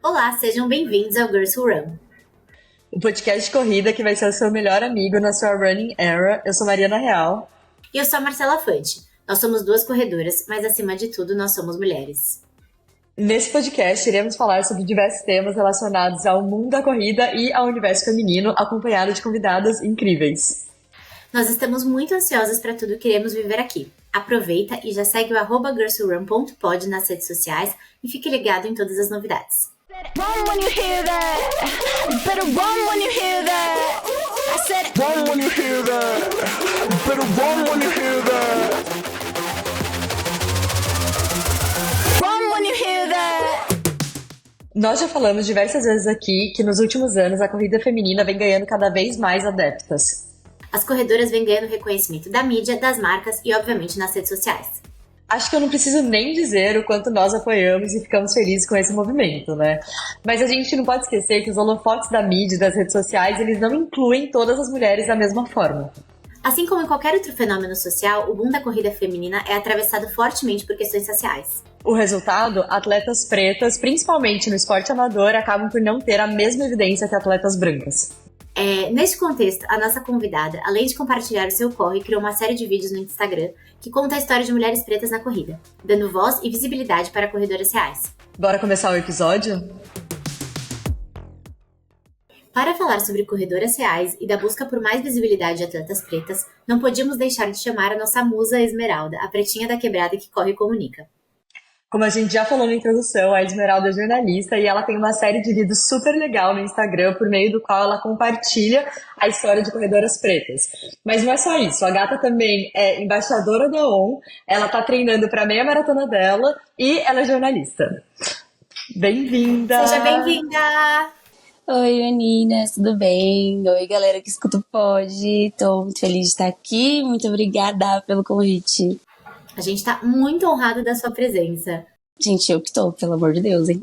Olá, sejam bem-vindos ao Girls Who Run. O podcast de corrida que vai ser o seu melhor amigo na sua running era. Eu sou Mariana Real. E eu sou a Marcela Fante. Nós somos duas corredoras, mas acima de tudo nós somos mulheres. Nesse podcast iremos falar sobre diversos temas relacionados ao mundo da corrida e ao universo feminino, acompanhado de convidadas incríveis. Nós estamos muito ansiosas para tudo que iremos viver aqui. Aproveita e já segue o @girlswhorun.pod nas redes sociais e fique ligado em todas as novidades. Run when you hear that. You better run when you hear that. I said run when you hear that. You better run when you hear that. Run when you hear that. Nós já falamos diversas vezes aqui que nos últimos anos a corrida feminina vem ganhando cada vez mais adeptas. As corredoras vêm ganhando reconhecimento da mídia, das marcas e, obviamente, nas redes sociais. Acho que eu não preciso nem dizer o quanto nós apoiamos e ficamos felizes com esse movimento, né? Mas a gente não pode esquecer que os holofotes da mídia e das redes sociais, eles não incluem todas as mulheres da mesma forma. Assim como em qualquer outro fenômeno social, o boom da corrida feminina é atravessado fortemente por questões sociais. O resultado, atletas pretas, principalmente no esporte amador, acabam por não ter a mesma evidência que atletas brancas. Neste contexto, a nossa convidada, além de compartilhar o seu corre, criou uma série de vídeos no Instagram que conta a história de mulheres pretas na corrida, dando voz e visibilidade para corredoras reais. Bora começar o episódio? Para falar sobre corredoras reais e da busca por mais visibilidade de atletas pretas, não podíamos deixar de chamar a nossa musa Esmeralda, a pretinha da quebrada que corre e comunica. Como a gente já falou na introdução, a Esmeralda é jornalista e ela tem uma série de vídeos super legal no Instagram, por meio do qual ela compartilha a história de corredoras pretas. Mas não é só isso, a gata também é embaixadora da ON, ela tá treinando para a meia maratona dela e ela é jornalista. Bem-vinda! Seja bem-vinda! Oi meninas, tudo bem? Oi galera que escuta o pod, tô muito feliz de estar aqui, muito obrigada pelo convite. A gente tá muito honrado da sua presença. Gente, eu que tô, pelo amor de Deus, hein?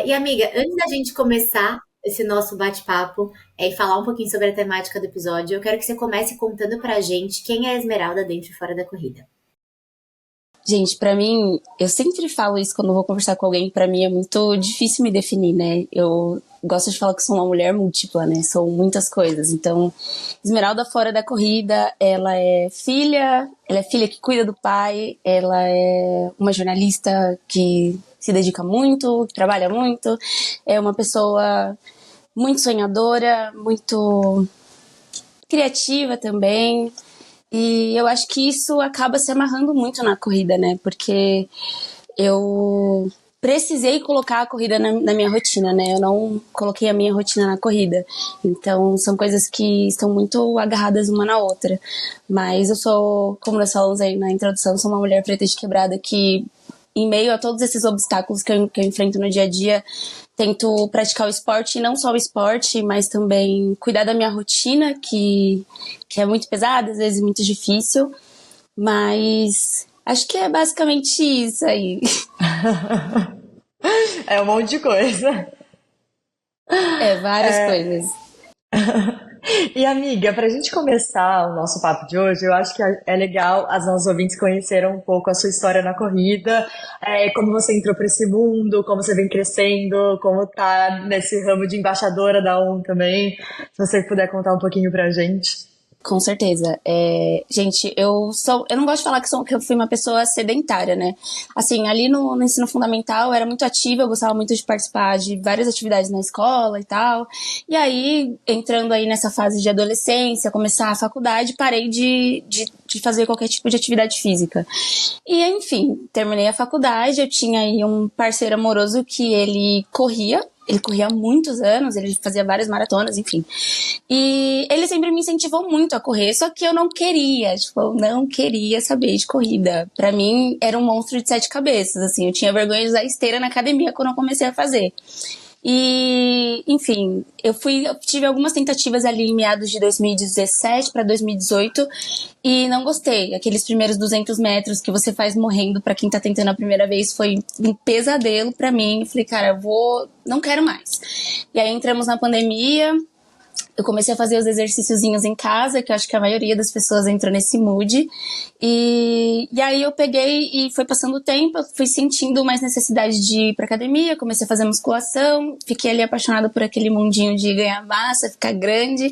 E amiga, antes da gente começar esse nosso bate-papo e falar um pouquinho sobre a temática do episódio, eu quero que você comece contando pra gente quem é a Esmeralda dentro e fora da corrida. Gente, pra mim, eu sempre falo isso quando eu vou conversar com alguém, pra mim é muito difícil me definir, né? Eu gosto de falar que sou uma mulher múltipla, né? Sou muitas coisas. Então, Esmeralda fora da corrida, ela é filha que cuida do pai, ela é uma jornalista que se dedica muito, que trabalha muito, é uma pessoa muito sonhadora, muito criativa também. E eu acho que isso acaba se amarrando muito na corrida, né? Porque eu precisei colocar a corrida na minha rotina, né? Eu não coloquei a minha rotina na corrida. Então, são coisas que estão muito agarradas uma na outra. Mas eu sou, como nós falamos aí na introdução, sou uma mulher preta de quebrada que, em meio a todos esses obstáculos que eu enfrento no dia a dia, tento praticar o esporte, e não só o esporte, mas também cuidar da minha rotina, que é muito pesada, às vezes muito difícil, mas acho que é basicamente isso aí. É um monte de coisa. Várias coisas. E amiga, pra gente começar o nosso papo de hoje, eu acho que é legal as nossas ouvintes conheceram um pouco a sua história na corrida, como você entrou pra esse mundo, como você vem crescendo, como tá nesse ramo de embaixadora da ON também. Se você puder contar um pouquinho pra gente. Com certeza. Gente, eu não gosto de falar que eu fui uma pessoa sedentária, né? Assim, ali no ensino fundamental eu era muito ativa, eu gostava muito de participar de várias atividades na escola e tal. E aí, entrando aí nessa fase de adolescência, começar a faculdade, parei de fazer qualquer tipo de atividade física. E, enfim, terminei a faculdade, eu tinha aí um parceiro amoroso que ele corria há muitos anos, ele fazia várias maratonas, enfim. E ele sempre me incentivou muito a correr, só que eu não queria, eu não queria saber de corrida. Pra mim, era um monstro de 7 cabeças, assim, eu tinha vergonha de usar esteira na academia quando eu comecei a fazer. E, enfim, eu tive algumas tentativas ali em meados de 2017 para 2018 e não gostei. Aqueles primeiros 200 metros que você faz morrendo para quem tá tentando a primeira vez foi um pesadelo para mim. Eu falei, cara, não quero mais. E aí entramos na pandemia, eu comecei a fazer os exercíciozinhos em casa, que eu acho que a maioria das pessoas entrou nesse mood. E aí eu peguei e foi passando o tempo, eu fui sentindo mais necessidade de ir pra academia, comecei a fazer musculação, fiquei ali apaixonada por aquele mundinho de ganhar massa, ficar grande.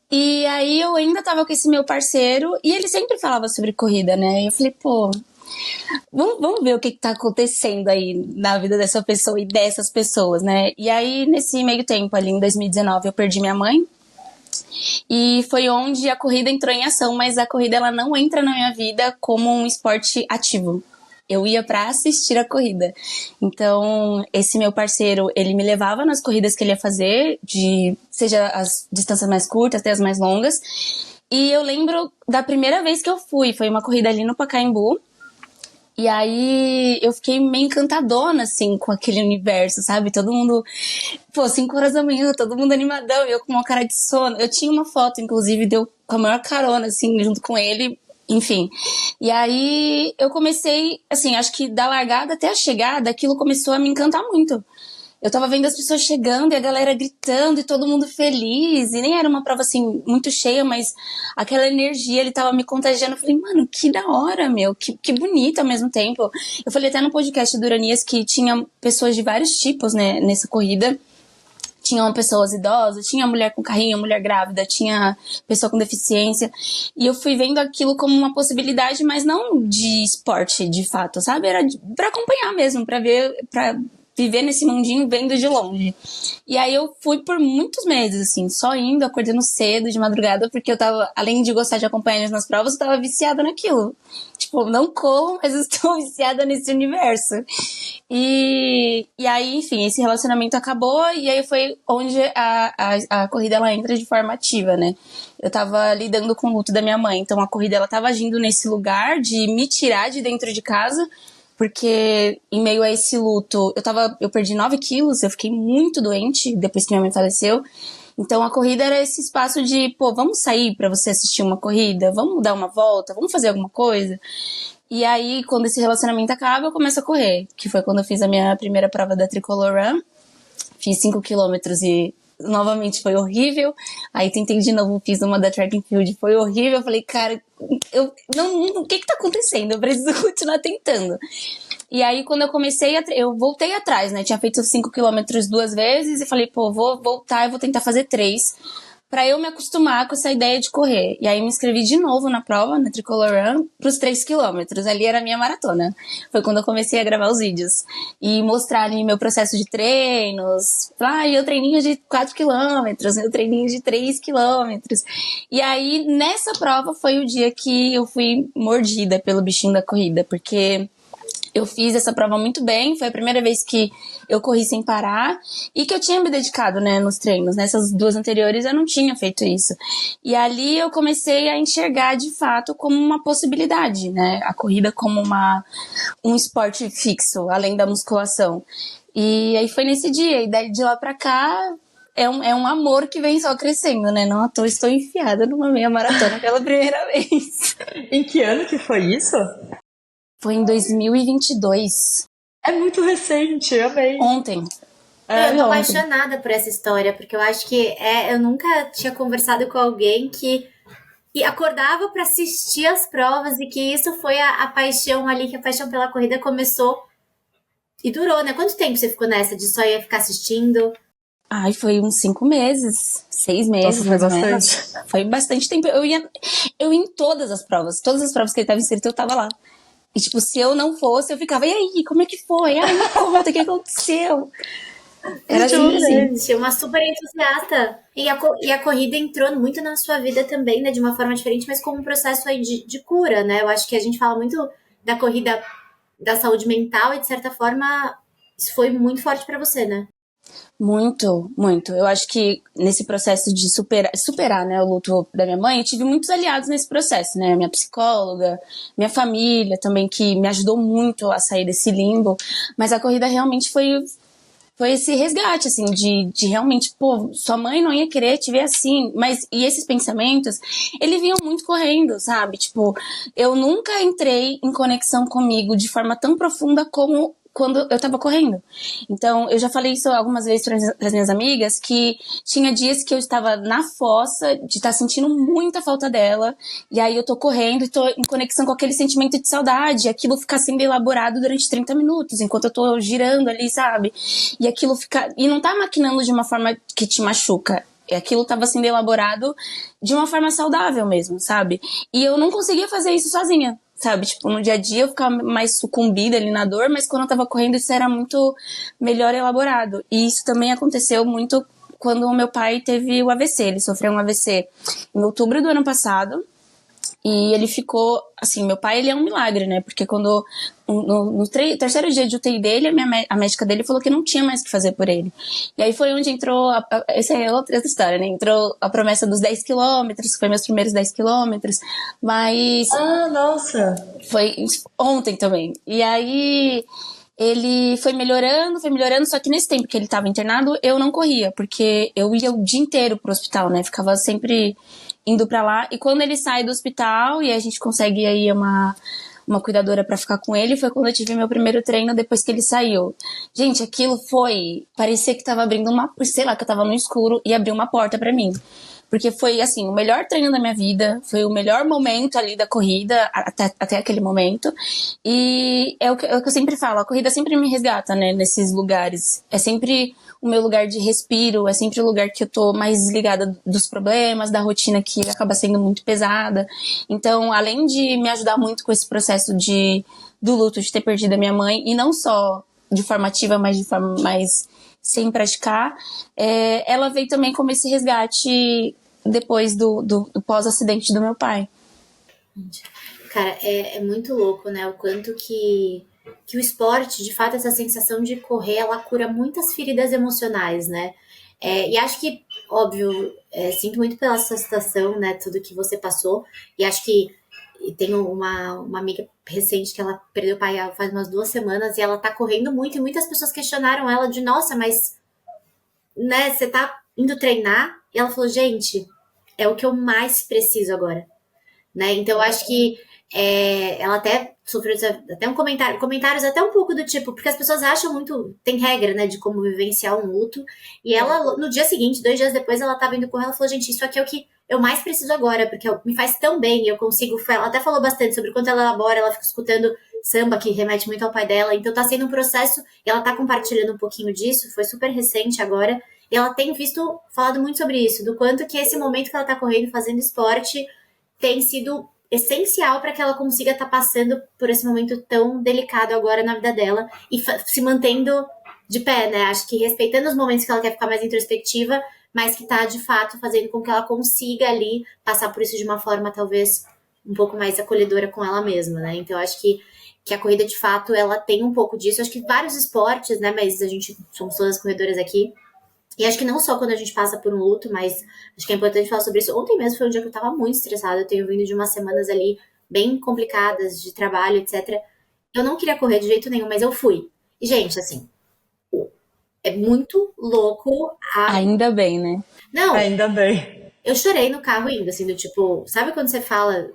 E aí eu ainda tava com esse meu parceiro, e ele sempre falava sobre corrida, né? E eu falei, pô, vamos ver o que tá acontecendo aí na vida dessa pessoa e dessas pessoas, né? E aí, nesse meio tempo, ali em 2019, eu perdi minha mãe. E foi onde a corrida entrou em ação, mas a corrida ela não entra na minha vida como um esporte ativo. Eu ia pra assistir a corrida. Então, esse meu parceiro, ele me levava nas corridas que ele ia fazer, seja as distâncias mais curtas até as mais longas. E eu lembro da primeira vez que eu fui, foi uma corrida ali no Pacaembu. E aí eu fiquei meio encantadona, assim, com aquele universo, sabe? Todo mundo, 5 horas da manhã, todo mundo animadão, e eu com uma cara de sono. Eu tinha uma foto, inclusive, deu com a maior carona, assim, junto com ele, enfim. E aí eu comecei, assim, acho que da largada até a chegada, aquilo começou a me encantar muito. Eu tava vendo as pessoas chegando e a galera gritando e todo mundo feliz. E nem era uma prova, assim, muito cheia, mas aquela energia, ele tava me contagiando. Eu falei, mano, que da hora, meu. Que bonito ao mesmo tempo. Eu falei até no podcast do Uranias que tinha pessoas de vários tipos, né, nessa corrida. Tinham pessoas idosas, tinha mulher com carrinho, mulher grávida, tinha pessoa com deficiência. E eu fui vendo aquilo como uma possibilidade, mas não de esporte, de fato, sabe? Era pra acompanhar mesmo, pra ver, pra viver nesse mundinho vendo de longe. E aí eu fui por muitos meses, assim, só indo, acordando cedo, de madrugada, porque eu tava, além de gostar de acompanhar eles nas provas, eu tava viciada naquilo. Tipo, não corro, mas eu estou viciada nesse universo. E aí, enfim, esse relacionamento acabou, e aí foi onde a corrida, ela entra de forma ativa, né? Eu tava lidando com o luto da minha mãe, então a corrida, ela tava agindo nesse lugar de me tirar de dentro de casa, porque em meio a esse luto, eu perdi 9 quilos, eu fiquei muito doente depois que minha mãe faleceu. Então a corrida era esse espaço de, vamos sair pra você assistir uma corrida? Vamos dar uma volta? Vamos fazer alguma coisa? E aí, quando esse relacionamento acaba, eu começo a correr, que foi quando eu fiz a minha primeira prova da Tricolor Run. Fiz 5 quilômetros e novamente foi horrível. Aí tentei de novo, fiz uma da Track and Field, foi horrível. Eu falei, cara, o que tá acontecendo? Eu preciso continuar tentando. E aí, quando eu comecei, eu voltei atrás, né? Tinha feito 5 quilômetros 2 vezes e falei, vou voltar e vou tentar fazer 3, pra eu me acostumar com essa ideia de correr. E aí me inscrevi de novo na prova, na Tricolor Run, pros 3 quilômetros. Ali era a minha maratona. Foi quando eu comecei a gravar os vídeos. E mostrar ali meu processo de treinos. E eu treininho de 4 quilômetros, meu treininho de 3 quilômetros. E aí, nessa prova, foi o dia que eu fui mordida pelo bichinho da corrida. Porque eu fiz essa prova muito bem, foi a primeira vez que eu corri sem parar e que eu tinha me dedicado, né, nos treinos. Nessas 2 anteriores eu não tinha feito isso. E ali eu comecei a enxergar de fato como uma possibilidade, né, a corrida como um esporte fixo, além da musculação. E aí foi nesse dia, e daí de lá pra cá é um amor que vem só crescendo, né, não à toa estou enfiada numa meia maratona pela primeira vez. Em que ano que foi isso? Foi em 2022. É muito recente, eu amei. Ontem. Eu tô apaixonada por essa história, porque eu acho que eu nunca tinha conversado com alguém que acordava pra assistir as provas e que isso foi a paixão ali, que a paixão pela corrida começou e durou, né? Quanto tempo você ficou nessa de só ia ficar assistindo? Ai, foi uns 5 meses, 6 meses. Nossa, foi bastante. Foi bastante tempo. Eu ia em todas as provas que ele estava inscrito, eu tava lá. E, tipo, se eu não fosse, eu ficava, e aí, como é que foi? Ai, me conta, o que aconteceu? Era assim, uma super entusiasta. E a corrida entrou muito na sua vida também, né? De uma forma diferente, mas como um processo aí de cura, né? Eu acho que a gente fala muito da corrida da saúde mental e, de certa forma, isso foi muito forte pra você, né? Muito, muito. Eu acho que nesse processo de superar, né, o luto da minha mãe, eu tive muitos aliados nesse processo, né? Minha psicóloga, minha família também, que me ajudou muito a sair desse limbo. Mas a corrida realmente foi esse resgate, assim, de realmente, sua mãe não ia querer te ver assim. E esses pensamentos, eles vinham muito correndo, sabe? Tipo, eu nunca entrei em conexão comigo de forma tão profunda como quando eu tava correndo. Então, eu já falei isso algumas vezes para as minhas amigas, que tinha dias que eu estava na fossa, de estar sentindo muita falta dela, e aí eu tô correndo e tô em conexão com aquele sentimento de saudade, e aquilo fica sendo elaborado durante 30 minutos, enquanto eu tô girando ali, sabe? E aquilo fica... E não tá maquinando de uma forma que te machuca. Aquilo tava sendo elaborado de uma forma saudável mesmo, sabe? E eu não conseguia fazer isso sozinha. Sabe, tipo, no dia a dia eu ficava mais sucumbida ali na dor, mas quando eu tava correndo isso era muito melhor elaborado. E isso também aconteceu muito quando o meu pai teve o AVC. Ele sofreu um AVC em outubro do ano passado. E ele ficou, assim, meu pai, ele é um milagre, né? Porque quando, no terceiro dia de UTI dele, a médica dele falou que não tinha mais o que fazer por ele. E aí foi onde entrou, essa é outra história, né? Entrou a promessa dos 10 quilômetros, que foi meus primeiros 10 quilômetros, mas... Ah, nossa! Foi ontem também. E aí... Ele foi melhorando, só que nesse tempo que ele tava internado, eu não corria, porque eu ia o dia inteiro pro hospital, né? Ficava sempre indo pra lá. E quando ele sai do hospital e a gente consegue aí uma cuidadora pra ficar com ele, foi quando eu tive meu primeiro treino depois que ele saiu. Gente, aquilo foi... Parecia que tava abrindo sei lá, que eu tava no escuro e abriu uma porta pra mim. Porque foi, assim, o melhor treino da minha vida, foi o melhor momento ali da corrida, até aquele momento. E é o que eu sempre falo, a corrida sempre me resgata, né, nesses lugares. É sempre o meu lugar de respiro, é sempre o lugar que eu tô mais desligada dos problemas, da rotina que acaba sendo muito pesada. Então, além de me ajudar muito com esse processo do luto, de ter perdido a minha mãe, e não só de forma ativa, mas de forma mais... sem praticar, ela veio também como esse resgate depois do pós-acidente do meu pai. Cara, é muito louco, né? O quanto que o esporte, de fato, essa sensação de correr, ela cura muitas feridas emocionais, né? E acho que, óbvio, sinto muito pela sua situação, né? Tudo que você passou. E acho que tenho uma amiga recente que ela perdeu o pai faz umas 2 semanas e ela tá correndo muito e muitas pessoas questionaram ela de, nossa, mas né, você tá indo treinar? E ela falou, gente, é o que eu mais preciso agora, né? Então eu acho que ela até sofreu até comentários até um pouco do tipo, porque as pessoas acham muito, tem regra, né, de como vivenciar um luto, e ela, no dia seguinte, 2 dias depois, ela tava indo correr, ela falou, gente, isso aqui é o que eu mais preciso agora, porque me faz tão bem, eu consigo, ela até falou bastante sobre quanto ela elabora, ela fica escutando samba, que remete muito ao pai dela, então tá sendo um processo, e ela tá compartilhando um pouquinho disso, foi super recente agora, e ela tem falado muito sobre isso, do quanto que esse momento que ela tá correndo, fazendo esporte, tem sido essencial para que ela consiga estar passando por esse momento tão delicado agora na vida dela e se mantendo de pé, né? Acho que respeitando os momentos que ela quer ficar mais introspectiva, mas que tá, de fato, fazendo com que ela consiga ali passar por isso de uma forma, talvez, um pouco mais acolhedora com ela mesma, né? Então, acho que a corrida, de fato, ela tem um pouco disso. Acho que vários esportes, né? Mas a gente somos todas corredoras aqui. E acho que não só quando a gente passa por um luto, mas acho que é importante falar sobre isso. Ontem mesmo foi um dia que eu tava muito estressada. Eu tenho vindo de umas semanas ali bem complicadas de trabalho, etc. Eu não queria correr de jeito nenhum, mas eu fui. E, gente, assim, é muito louco. Ainda bem, né? Não. Ainda bem. Eu chorei no carro indo, assim, do tipo... Sabe quando você fala...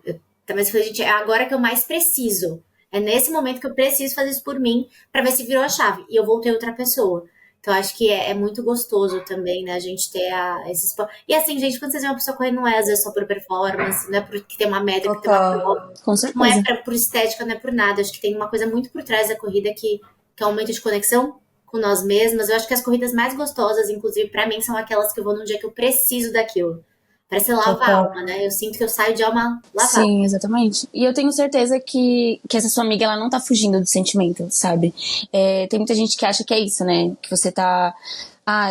Talvez foi, gente, é agora que eu mais preciso. É nesse momento que eu preciso fazer isso por mim pra ver se virou a chave. E eu voltei outra pessoa. Então, acho que é muito gostoso também, né, a gente ter esse esporte. E assim, gente, quando vocês veem uma pessoa correndo, não é às vezes só por performance, não é porque tem uma meta, que tem uma prova. Com certeza. Não é por estética, não é por nada. Acho que tem uma coisa muito por trás da corrida que é um momento de conexão com nós mesmas. Eu acho que as corridas mais gostosas, inclusive, pra mim, são aquelas que eu vou num dia que eu preciso daquilo. Parece lavar a alma, né? Eu sinto que eu saio de alma lavada. Sim, exatamente. E eu tenho certeza que essa sua amiga, ela não tá fugindo do sentimento, sabe? Tem muita gente que acha que é isso, né? Que você tá...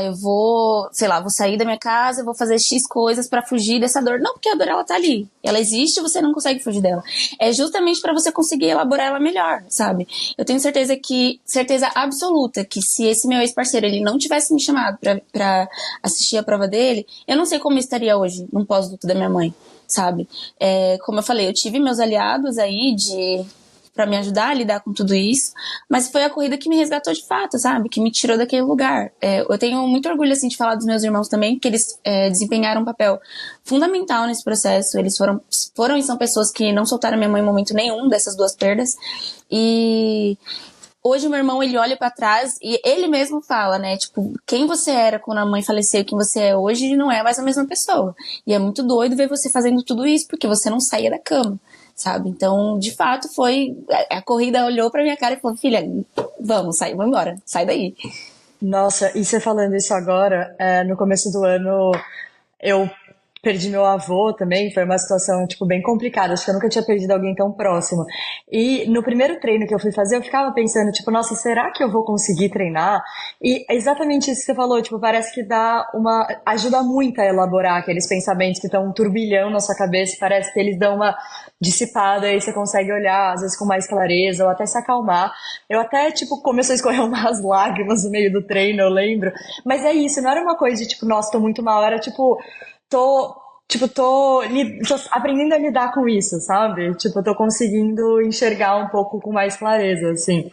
eu vou, sei lá, vou sair da minha casa, vou fazer X coisas pra fugir dessa dor. Não, porque a dor, ela tá ali. Ela existe e você não consegue fugir dela. É justamente pra você conseguir elaborar ela melhor, sabe? Eu tenho certeza absoluta, que se esse meu ex-parceiro, ele não tivesse me chamado pra assistir a prova dele, eu não sei como eu estaria hoje, num pós-luto da minha mãe, sabe? Como eu falei, eu tive meus aliados aí pra me ajudar a lidar com tudo isso, mas foi a corrida que me resgatou de fato, sabe? Que me tirou daquele lugar. Eu tenho muito orgulho, assim, de falar dos meus irmãos também, que eles desempenharam um papel fundamental nesse processo. Eles foram e são pessoas que não soltaram minha mãe em momento nenhum dessas 2 perdas. E hoje o meu irmão, ele olha pra trás e ele mesmo fala, né? Tipo, quem você era quando a mãe faleceu e quem você é hoje não é mais a mesma pessoa. E é muito doido ver você fazendo tudo isso, porque você não saía da cama, sabe? Então, de fato, foi... A corrida olhou pra minha cara e falou, filha, vamos embora, sai daí. Nossa, e você falando isso agora, no começo do ano eu perdi meu avô também, foi uma situação, tipo, bem complicada, acho que eu nunca tinha perdido alguém tão próximo. E no primeiro treino que eu fui fazer, eu ficava pensando, tipo, nossa, será que eu vou conseguir treinar? E é exatamente isso que você falou, tipo, parece que ajuda muito a elaborar aqueles pensamentos que estão um turbilhão na sua cabeça, parece que eles dão uma dissipada e você consegue olhar, às vezes com mais clareza, ou até se acalmar. Eu até, tipo, começou a escorrer umas lágrimas no meio do treino, eu lembro. Mas é isso, não era uma coisa de, tipo, nossa, tô muito mal, era, tipo, tô, tô aprendendo a lidar com isso, sabe? Tipo, tô conseguindo enxergar um pouco com mais clareza, assim.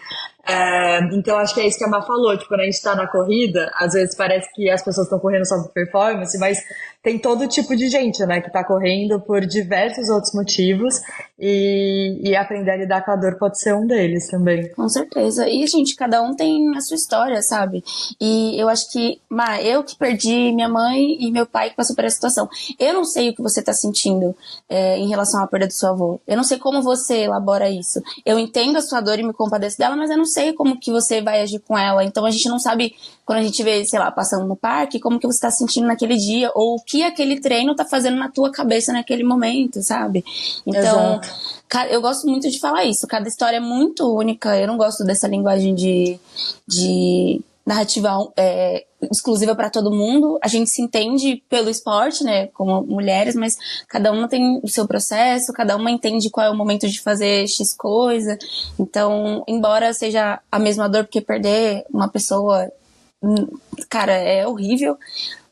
Então, acho que é isso que a Má falou, tipo, quando a gente tá na corrida, às vezes parece que as pessoas estão correndo só por performance, mas tem todo tipo de gente, né, que tá correndo por diversos outros motivos e aprender a lidar com a dor pode ser um deles também. Com certeza. E, gente, cada um tem a sua história, sabe? E eu acho que, eu que perdi minha mãe e meu pai que passou por essa situação. Eu não sei o que você tá sentindo em relação à perda do seu avô. Eu não sei como você elabora isso. Eu entendo a sua dor e me compadeço dela, mas eu não sei como que você vai agir com ela. Então a gente não sabe, quando a gente vê, sei lá, passando no parque, como que você tá sentindo naquele dia, ou o que aquele treino tá fazendo na tua cabeça naquele momento, sabe? Então, eu gosto muito de falar isso. Cada história é muito única. Eu não gosto dessa linguagem de narrativa exclusiva para todo mundo. A gente se entende pelo esporte, né, como mulheres, mas cada uma tem o seu processo, cada uma entende qual é o momento de fazer X coisa. Então, embora seja a mesma dor, porque perder uma pessoa, cara, é horrível,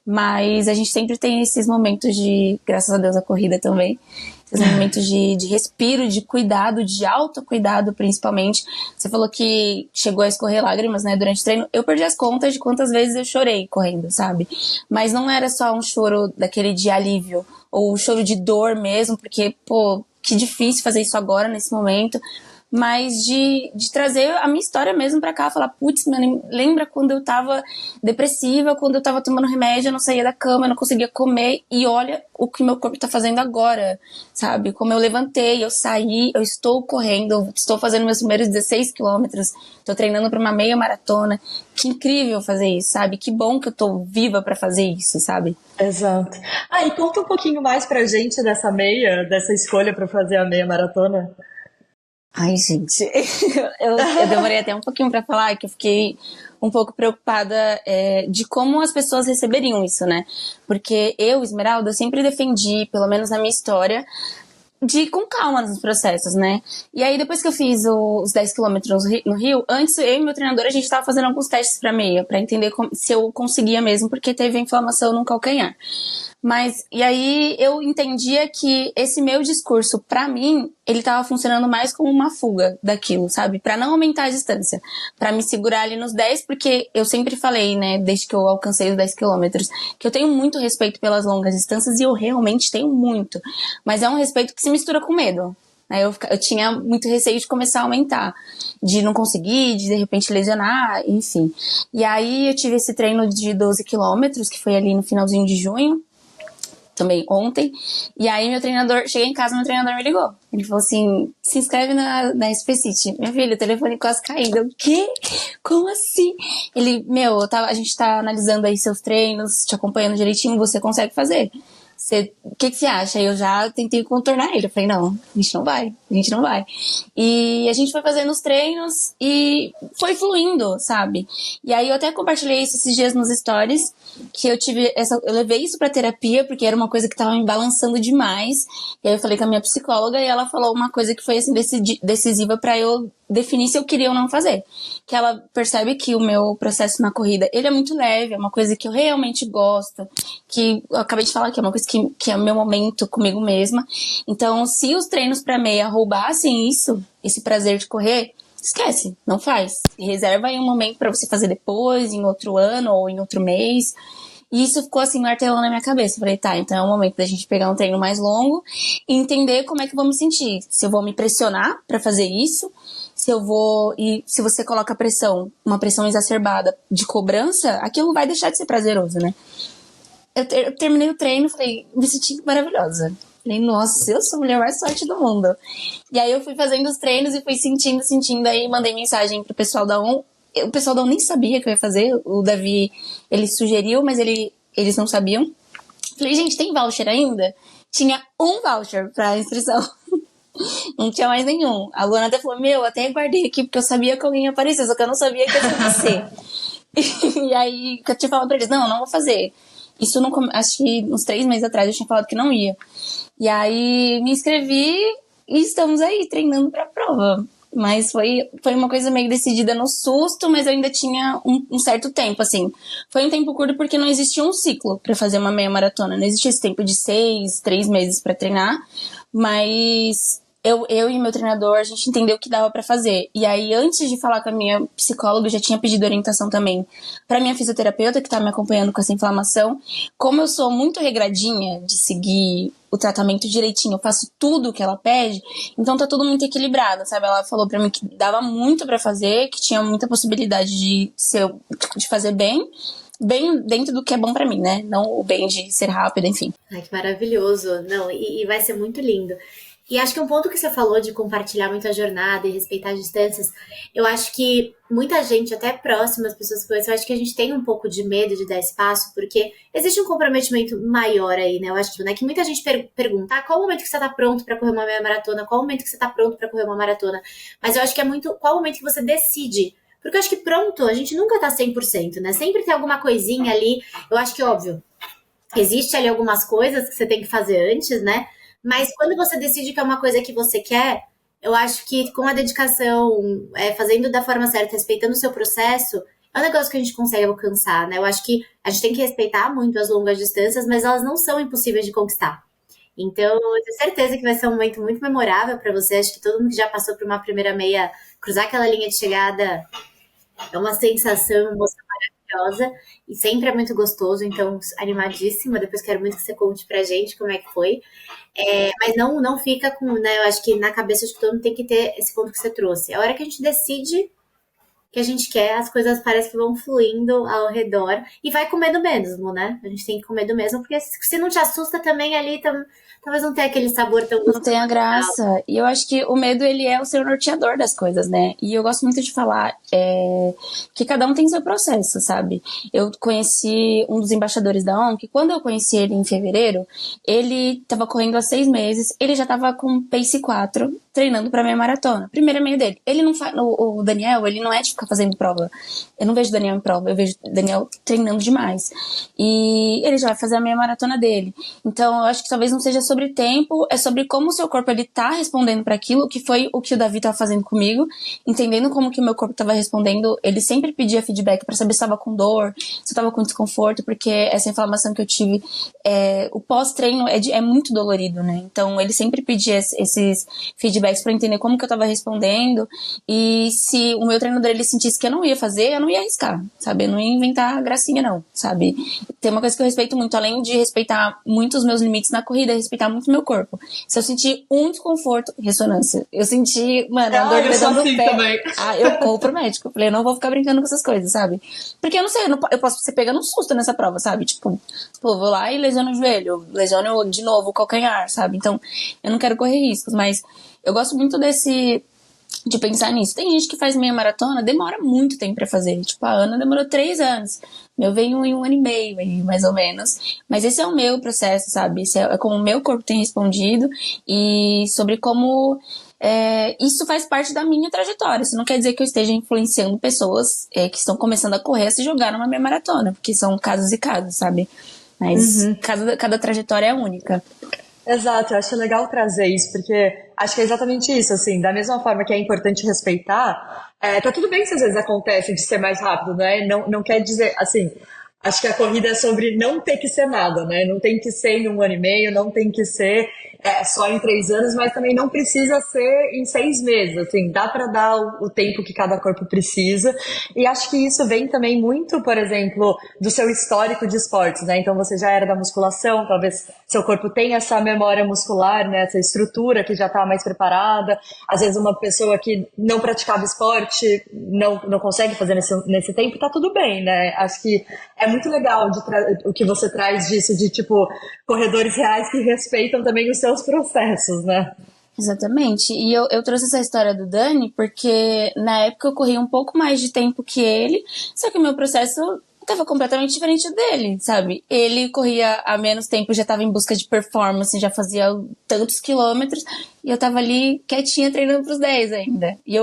mas a gente sempre tem esses momentos de, graças a Deus, a corrida também, esses momentos de respiro, de cuidado, de autocuidado, principalmente. Você falou que chegou a escorrer lágrimas, né, durante o treino. Eu perdi as contas de quantas vezes eu chorei correndo, sabe? Mas não era só um choro daquele de alívio, ou um choro de dor mesmo, porque, pô, que difícil fazer isso agora, nesse momento. Mas de trazer a minha história mesmo pra cá, falar, putz, lembra quando eu tava depressiva, quando eu tava tomando remédio, eu não saía da cama, eu não conseguia comer, e olha o que meu corpo tá fazendo agora, sabe? Como eu levantei, eu saí, eu estou correndo, estou fazendo meus primeiros 16 quilômetros, tô treinando pra uma meia maratona. Que incrível fazer isso, sabe? Que bom que eu tô viva pra fazer isso, sabe? Exato. E conta um pouquinho mais pra gente dessa escolha pra fazer a meia maratona. Ai, gente, eu demorei até um pouquinho pra falar, que eu fiquei um pouco preocupada de como as pessoas receberiam isso, né? Porque eu, Esmeralda, sempre defendi, pelo menos na minha história, de ir com calma nos processos, né? E aí, depois que eu fiz os 10 quilômetros no Rio, antes eu e meu treinador, a gente tava fazendo alguns testes pra meia, pra entender se eu conseguia mesmo, porque teve a inflamação no calcanhar. Mas, e aí eu entendia que esse meu discurso, pra mim, ele tava funcionando mais como uma fuga daquilo, sabe? Pra não aumentar a distância. Pra me segurar ali nos 10, porque eu sempre falei, né, desde que eu alcancei os 10 quilômetros, que eu tenho muito respeito pelas longas distâncias, e eu realmente tenho muito. Mas é um respeito que se mistura com medo. Eu tinha muito receio de começar a aumentar, de não conseguir, de repente lesionar, enfim. E aí eu tive esse treino de 12 quilômetros, que foi ali no finalzinho de junho, também ontem, e aí cheguei em casa, meu treinador me ligou. Ele falou assim, se inscreve na SPCity. Minha filha, o telefone quase caindo. O quê? Como assim? Ele, a gente tá analisando aí seus treinos, te acompanhando direitinho, você consegue fazer. O que você acha? Eu já tentei contornar ele. Eu falei, não, a gente não vai. E a gente foi fazendo os treinos e foi fluindo, sabe? E aí eu até compartilhei isso esses dias nos stories, que eu levei isso pra terapia, porque era uma coisa que tava me balançando demais. E aí eu falei com a minha psicóloga e ela falou uma coisa que foi assim decisiva pra eu definir se eu queria ou não fazer. Que ela percebe que o meu processo na corrida, ele é muito leve, é uma coisa que eu realmente gosto, que eu acabei de falar que é uma coisa que é o meu momento comigo mesma. Então, se os treinos pra meia roubassem esse prazer de correr, esquece, não faz. Reserva aí um momento pra você fazer depois, em outro ano ou em outro mês. E isso ficou assim, martelando na minha cabeça. Eu falei, tá, então é o momento da gente pegar um treino mais longo e entender como é que eu vou me sentir. Se eu vou me pressionar pra fazer isso, se eu vou, e se você coloca pressão, uma pressão exacerbada de cobrança, aquilo vai deixar de ser prazeroso, né? Eu terminei o treino, falei, me senti maravilhosa. Falei, nossa, eu sou a mulher mais sorte do mundo. E aí eu fui fazendo os treinos e fui sentindo, aí mandei mensagem pro pessoal da ON. O pessoal da ON nem sabia que eu ia fazer, o Davi, ele sugeriu, mas eles não sabiam. Falei, gente, tem voucher ainda? Tinha um voucher pra inscrição. Não tinha mais nenhum. A Luana até falou, até guardei aqui, porque eu sabia que alguém ia aparecer, só que eu não sabia que ia ser você. E aí, eu tinha falado pra eles, não vou fazer. Isso, acho que uns 3 meses atrás, eu tinha falado que não ia. E aí, me inscrevi e estamos aí, treinando pra prova. Mas foi uma coisa meio decidida no susto, mas eu ainda tinha um certo tempo, assim. Foi um tempo curto porque não existia um ciclo pra fazer uma meia maratona. Não existia esse tempo de 3 meses pra treinar. Mas eu e meu treinador, a gente entendeu que dava pra fazer. E aí, antes de falar com a minha psicóloga, eu já tinha pedido orientação também pra minha fisioterapeuta, que tá me acompanhando com essa inflamação. Como eu sou muito regradinha de seguir o tratamento direitinho, eu faço tudo o que ela pede, então tá tudo muito equilibrado, sabe? Ela falou pra mim que dava muito pra fazer, que tinha muita possibilidade de fazer bem dentro do que é bom pra mim, né? Não o bem de ser rápido, enfim. Ai, que maravilhoso. Não, e vai ser muito lindo. E acho que um ponto que você falou de compartilhar muito a jornada e respeitar as distâncias, eu acho que muita gente, até próximas pessoas que conhecem, eu acho que a gente tem um pouco de medo de dar espaço, porque existe um comprometimento maior aí, né? Eu acho que muita gente pergunta, qual o momento que você tá pronto pra correr uma meia maratona? Qual o momento que você tá pronto pra correr uma maratona? Mas eu acho que é muito, qual o momento que você decide? Porque eu acho que pronto, a gente nunca tá 100%, né? Sempre tem alguma coisinha ali, eu acho que óbvio, existe ali algumas coisas que você tem que fazer antes, né? Mas quando você decide que é uma coisa que você quer, eu acho que com a dedicação, fazendo da forma certa, respeitando o seu processo, é um negócio que a gente consegue alcançar, né? Eu acho que a gente tem que respeitar muito as longas distâncias, mas elas não são impossíveis de conquistar. Então, eu tenho certeza que vai ser um momento muito memorável para você. Acho que todo mundo que já passou por uma primeira meia, cruzar aquela linha de chegada é uma sensação, uma emoção maravilhosa e sempre é muito gostoso. Então, animadíssima. Depois quero muito que você conte pra gente como é que foi. Mas não fica com, né? Eu acho que na cabeça de todo mundo tem que ter esse ponto que você trouxe. A hora que a gente decide que a gente quer, as coisas parecem que vão fluindo ao redor e vai com medo mesmo, né? A gente tem que ir com medo mesmo, porque se não te assusta também ali, talvez não tenha aquele sabor tão gostoso. Não tem a graça. E eu acho que o medo, ele é o seu norteador das coisas, né? E eu gosto muito de falar que cada um tem seu processo, sabe? Eu conheci um dos embaixadores da ONU, que quando eu conheci ele em fevereiro, ele tava correndo há 6 meses, ele já tava com pace 4, treinando pra meia maratona. Primeira meia dele. Ele não faz, o Daniel, ele não é de ficar fazendo prova. Eu não vejo o Daniel em prova, eu vejo o Daniel treinando demais. E ele já vai fazer a meia maratona dele. Então, eu acho que talvez não seja sobre tempo, é sobre como o seu corpo, ele tá respondendo para aquilo, que foi o que o Davi tava fazendo comigo, entendendo como que o meu corpo tava respondendo. Ele sempre pedia feedback para saber se tava com dor, se eu tava com desconforto, porque essa inflamação que eu tive, o pós-treino é muito dolorido, né? Então, ele sempre pedia esses feedbacks para entender como que eu tava respondendo, e se o meu treinador, ele sentisse que eu não ia fazer, eu não ia arriscar, sabe? Eu não ia inventar gracinha, não, sabe? Tem uma coisa que eu respeito muito, além de respeitar muito os meus limites na corrida, é respeitar muito o meu corpo. Se eu sentir um desconforto, ressonância. Eu senti, mano, a dor de dedão do pé. Também. Eu corro pro médico. Eu falei, eu não vou ficar brincando com essas coisas, sabe? Porque eu não sei, eu posso ser pegando um susto nessa prova, sabe? Tipo, vou lá e lesiono o joelho, lesiono de novo o calcanhar, sabe? Então, eu não quero correr riscos, mas eu gosto muito de pensar nisso. Tem gente que faz meia maratona, demora muito tempo pra fazer. Tipo, a Ana demorou 3 anos. Meu veio em 1 ano e meio, aí, mais ou menos. Mas esse é o meu processo, sabe? Esse é como o meu corpo tem respondido e sobre como isso faz parte da minha trajetória. Isso não quer dizer que eu esteja influenciando pessoas que estão começando a correr a se jogar numa meia maratona, porque são casos e casos, sabe? Mas cada trajetória é única. Exato, eu acho legal trazer isso, porque acho que é exatamente isso, assim, da mesma forma que é importante respeitar, tá tudo bem se às vezes acontece de ser mais rápido, né? Não quer dizer, assim, Acho que a corrida é sobre não ter que ser nada, né? Não tem que ser em 1 ano e meio, não tem que ser só em 3 anos, mas também não precisa ser em 6 meses, assim, dá para dar o tempo que cada corpo precisa. E acho que isso vem também muito, por exemplo, do seu histórico de esportes, né? Então você já era da musculação, talvez seu corpo tenha essa memória muscular, né? Essa estrutura que já está mais preparada. Às vezes uma pessoa que não praticava esporte não consegue fazer nesse tempo, tá tudo bem, né? Acho que é muito legal o que você traz disso, de tipo, corredores reais que respeitam também os seus processos, né? Exatamente. E eu trouxe essa história do Dani porque na época eu corri um pouco mais de tempo que ele, só que o meu processo estava completamente diferente dele, sabe? Ele corria há menos tempo, já estava em busca de performance, já fazia tantos quilômetros, e eu tava ali quietinha treinando pros 10 ainda. E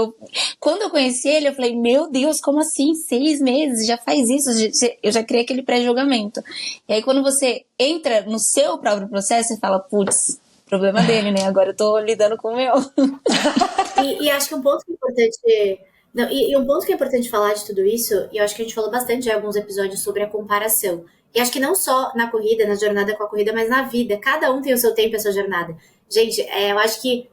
quando eu conheci ele, eu falei, meu Deus, como assim? 6 meses? Já faz isso? Eu já criei aquele pré-julgamento. E aí quando você entra no seu próprio processo, você fala, putz, problema dele, né? Agora eu tô lidando com o meu. E acho que um ponto que é importante... Não, e um ponto que é importante falar de tudo isso, e eu acho que a gente falou bastante em alguns episódios sobre a comparação. E acho que não só na corrida, na jornada com a corrida, mas na vida. Cada um tem o seu tempo e a sua jornada. Gente, eu acho que...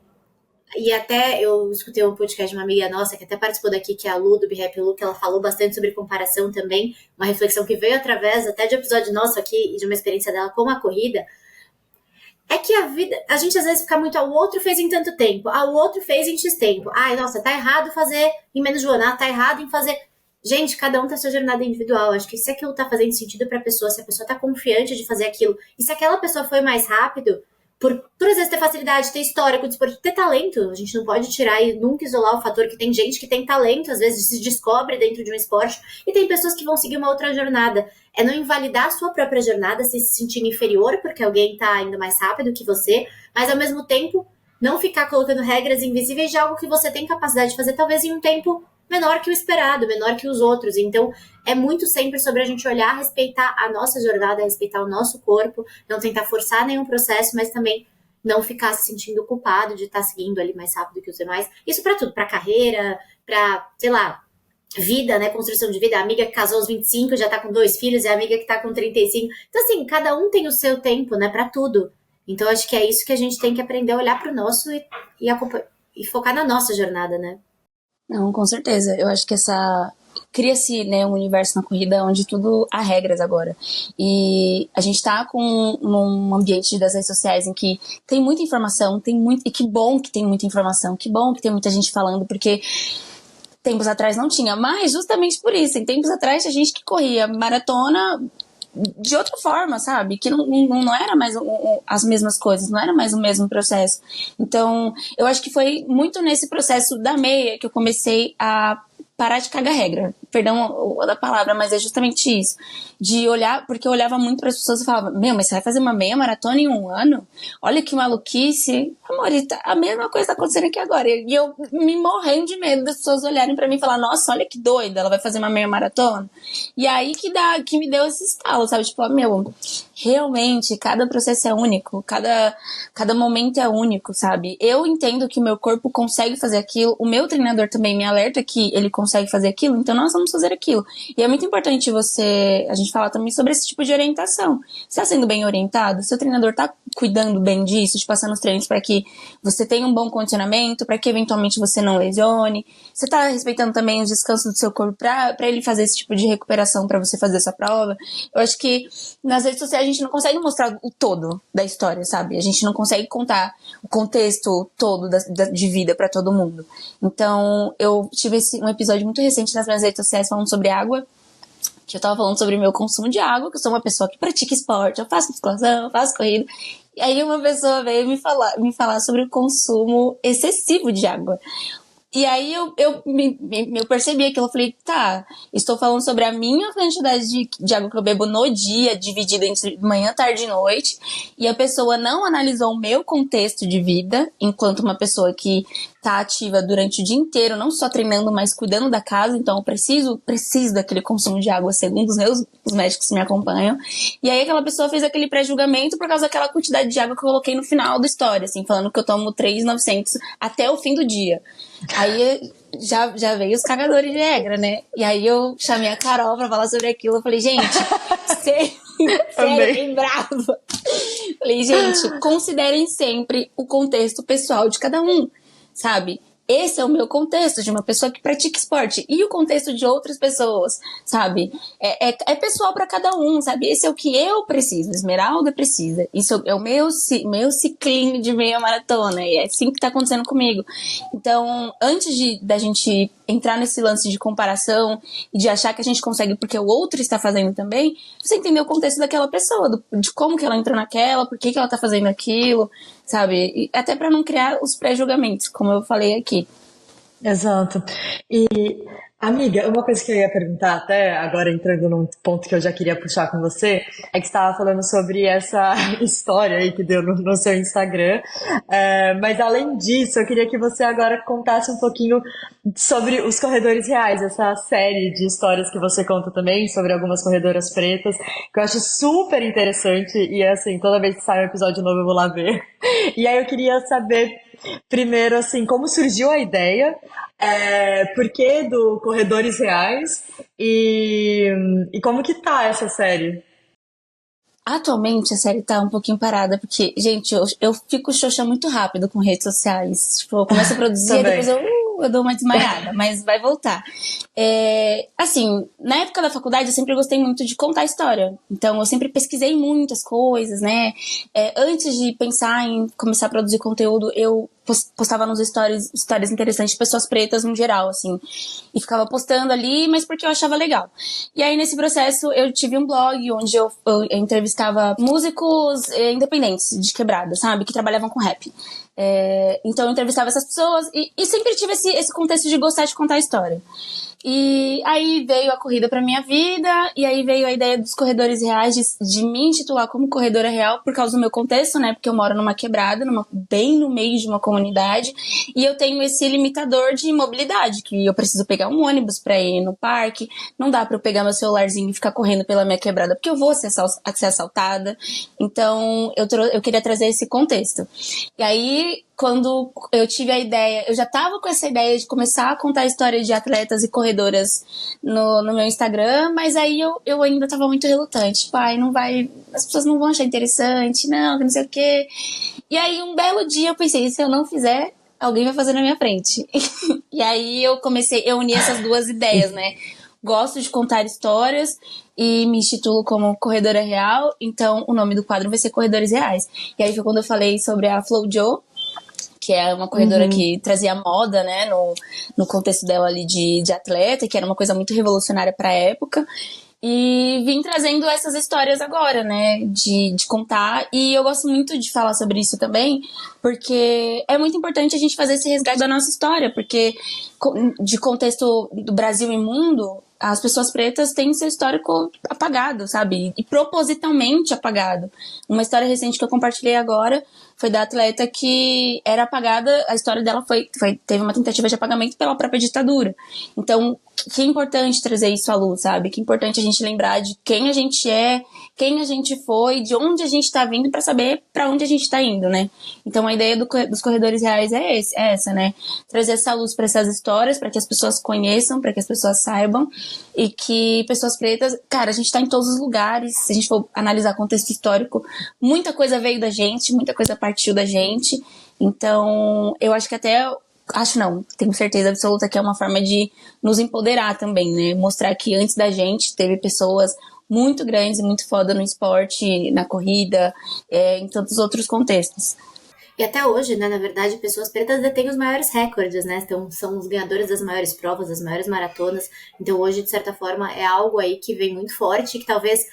E até eu escutei um podcast de uma amiga nossa, que até participou daqui, que é a Lu, do Be Happy Lu, que ela falou bastante sobre comparação também. Uma reflexão que veio através até de episódio nosso aqui, e de uma experiência dela com a corrida. É que a vida, a gente às vezes fica muito, o outro fez em tanto tempo, o outro fez em X tempo. Ai, nossa, tá errado fazer em menos de um ano, tá errado em fazer... Gente, cada um tem a sua jornada individual. Acho que se aquilo tá fazendo sentido pra pessoa, se a pessoa tá confiante de fazer aquilo, e se aquela pessoa foi mais rápido, por às vezes ter facilidade, ter histórico de esporte, ter talento, a gente não pode tirar e nunca isolar o fator que tem gente que tem talento, às vezes se descobre dentro de um esporte, e tem pessoas que vão seguir uma outra jornada. É não invalidar a sua própria jornada, se sentir inferior porque alguém tá indo mais rápido que você, mas ao mesmo tempo não ficar colocando regras invisíveis de algo que você tem capacidade de fazer, talvez em um tempo menor que o esperado, menor que os outros. Então, é muito sempre sobre a gente olhar, respeitar a nossa jornada, respeitar o nosso corpo, não tentar forçar nenhum processo, mas também não ficar se sentindo culpado de estar seguindo ali mais rápido que os demais. Isso pra tudo, pra carreira, pra, sei lá, vida, né, construção de vida. A amiga que casou aos 25 já tá com 2 filhos, e a amiga que tá com 35. Então, assim, cada um tem o seu tempo, né, pra tudo. Então, acho que é isso que a gente tem que aprender a olhar pro nosso e focar na nossa jornada, né? Não, com certeza. Eu acho que cria-se, né, um universo na corrida onde tudo há regras agora. E a gente tá num ambiente das redes sociais em que tem muita informação, e que bom que tem muita informação, que bom que tem muita gente falando, porque tempos atrás não tinha, mas justamente por isso, em tempos atrás tinha gente que corria maratona de outra forma, sabe? Que não era mais as mesmas coisas, não era mais o mesmo processo. Então, eu acho que foi muito nesse processo da meia que eu comecei a parar de cagar regra. Perdão da palavra, mas é justamente isso. De olhar, porque eu olhava muito para as pessoas e falava, mas você vai fazer uma meia maratona em 1 ano? Olha que maluquice. Amor, a mesma coisa tá acontecendo aqui agora. E eu me morrendo de medo das pessoas olharem para mim e falar, nossa, olha que doida, ela vai fazer uma meia maratona. E aí que me deu esse estalo, sabe? Tipo, realmente, cada processo é único, cada momento é único, sabe? Eu entendo que o meu corpo consegue fazer aquilo, o meu treinador também me alerta que ele consegue fazer aquilo, então nós vamos fazer aquilo. E é muito importante a gente falar também sobre esse tipo de orientação. Você está sendo bem orientado? Seu treinador está cuidando bem disso, te passando os treinos para que você tenha um bom condicionamento, para que eventualmente você não lesione? Você está respeitando também os descansos do seu corpo para ele fazer esse tipo de recuperação para você fazer essa prova? Eu acho que nas redes sociais a gente não consegue mostrar o todo da história, sabe? A gente não consegue contar o contexto todo de vida para todo mundo. Então, eu tive um episódio muito recente nas minhas redes sociais falando sobre água, que eu tava falando sobre o meu consumo de água, que eu sou uma pessoa que pratica esporte, eu faço musculação, eu faço corrida. E aí uma pessoa veio me falar sobre o consumo excessivo de água. E aí eu percebi aquilo, eu falei, tá, estou falando sobre a minha quantidade de água que eu bebo no dia, dividida entre manhã, tarde e noite, e a pessoa não analisou o meu contexto de vida, enquanto uma pessoa que tá ativa durante o dia inteiro, não só treinando, mas cuidando da casa, então eu preciso daquele consumo de água, segundo os médicos que me acompanham. E aí aquela pessoa fez aquele pré-julgamento por causa daquela quantidade de água que eu coloquei no final da história, assim, falando que eu tomo 3.900 até o fim do dia. Aí já veio os cagadores de regra, né? E aí eu chamei a Carol pra falar sobre aquilo. Eu falei, gente, Sério, bem brava. Falei, gente, considerem sempre o contexto pessoal de cada um, sabe? Esse é o meu contexto de uma pessoa que pratica esporte. E o contexto de outras pessoas, sabe? É pessoal para cada um, sabe? Esse é o que eu preciso. Esmeralda precisa. Isso é o meu ciclinho de meia maratona. E é assim que tá acontecendo comigo. Então, antes da gente entrar nesse lance de comparação e de achar que a gente consegue porque o outro está fazendo também, você entender o contexto daquela pessoa, de como que ela entrou naquela, por que ela tá fazendo aquilo, sabe? E até para não criar os pré-julgamentos, como eu falei aqui. Exato. E, amiga, uma coisa que eu ia perguntar, até agora entrando num ponto que eu já queria puxar com você, é que você estava falando sobre essa história aí que deu no seu Instagram. Mas além disso, eu queria que você agora contasse um pouquinho sobre os corredores reais, essa série de histórias que você conta também, sobre algumas corredoras pretas, que eu acho super interessante, e assim, toda vez que sai um episódio novo eu vou lá ver. E aí eu queria saber primeiro, assim, como surgiu a ideia, por que do Corredores Reais e como que tá essa série? Atualmente a série tá um pouquinho parada, porque, gente, eu fico xoxa muito rápido com redes sociais. Tipo, eu começo a produzir e depois eu dou uma desmaiada, mas vai voltar. Assim, na época da faculdade eu sempre gostei muito de contar história. Então eu sempre pesquisei muitas coisas, né? Antes de pensar em começar a produzir conteúdo, eu postava nos stories histórias interessantes de pessoas pretas no geral, assim. E ficava postando ali, mas porque eu achava legal. E aí, nesse processo, eu tive um blog onde eu entrevistava músicos independentes de quebrada, sabe? Que trabalhavam com rap. Então eu entrevistava essas pessoas e sempre tive esse contexto de gostar de contar história. E aí veio a corrida pra minha vida, e aí veio a ideia dos Corredores Reais, de me intitular como corredora real por causa do meu contexto, né? Porque eu moro numa quebrada, bem no meio de uma comunidade, e eu tenho esse limitador de mobilidade, que eu preciso pegar um ônibus pra ir no parque, não dá pra eu pegar meu celularzinho e ficar correndo pela minha quebrada, porque eu vou ser assaltada. Então eu queria trazer esse contexto. E aí, quando eu tive a ideia, eu já tava com essa ideia de começar a contar a história de atletas e corredoras no meu Instagram, mas aí eu ainda tava muito relutante. Tipo, não vai, as pessoas não vão achar interessante, não sei o quê. E aí, um belo dia eu pensei, se eu não fizer, alguém vai fazer na minha frente. E aí eu uni essas duas ideias, né? Gosto de contar histórias e me institulo como corredora real, então o nome do quadro vai ser Corredores Reais. E aí foi quando eu falei sobre a FloJo, que é uma corredora que trazia moda, né, no contexto dela ali de atleta, que era uma coisa muito revolucionária pra época. E vim trazendo essas histórias agora, né, de contar. E eu gosto muito de falar sobre isso também, porque é muito importante a gente fazer esse resgate da nossa história, porque de contexto do Brasil e mundo, as pessoas pretas têm seu histórico apagado, sabe? E propositalmente apagado. Uma história recente que eu compartilhei agora foi da atleta que era apagada, a história dela teve uma tentativa de apagamento pela própria ditadura. Então, que é importante trazer isso à luz, sabe? Que é importante a gente lembrar de quem a gente é, quem a gente foi, de onde a gente tá vindo pra saber pra onde a gente tá indo, né? Então, a ideia dos Corredores Reais é essa, né? Trazer essa luz pra essas histórias, pra que as pessoas conheçam, pra que as pessoas saibam, e que pessoas pretas, cara, a gente tá em todos os lugares, se a gente for analisar contexto histórico, muita coisa veio da gente, muita coisa partiu da gente. Então, eu acho que tenho certeza absoluta que é uma forma de nos empoderar também, né? Mostrar que antes da gente teve pessoas muito grandes e muito foda no esporte, na corrida, em tantos outros contextos. E até hoje, né, na verdade, pessoas pretas detêm os maiores recordes, né? Então, são os ganhadores das maiores provas, das maiores maratonas. Então, hoje, de certa forma, é algo aí que vem muito forte, que talvez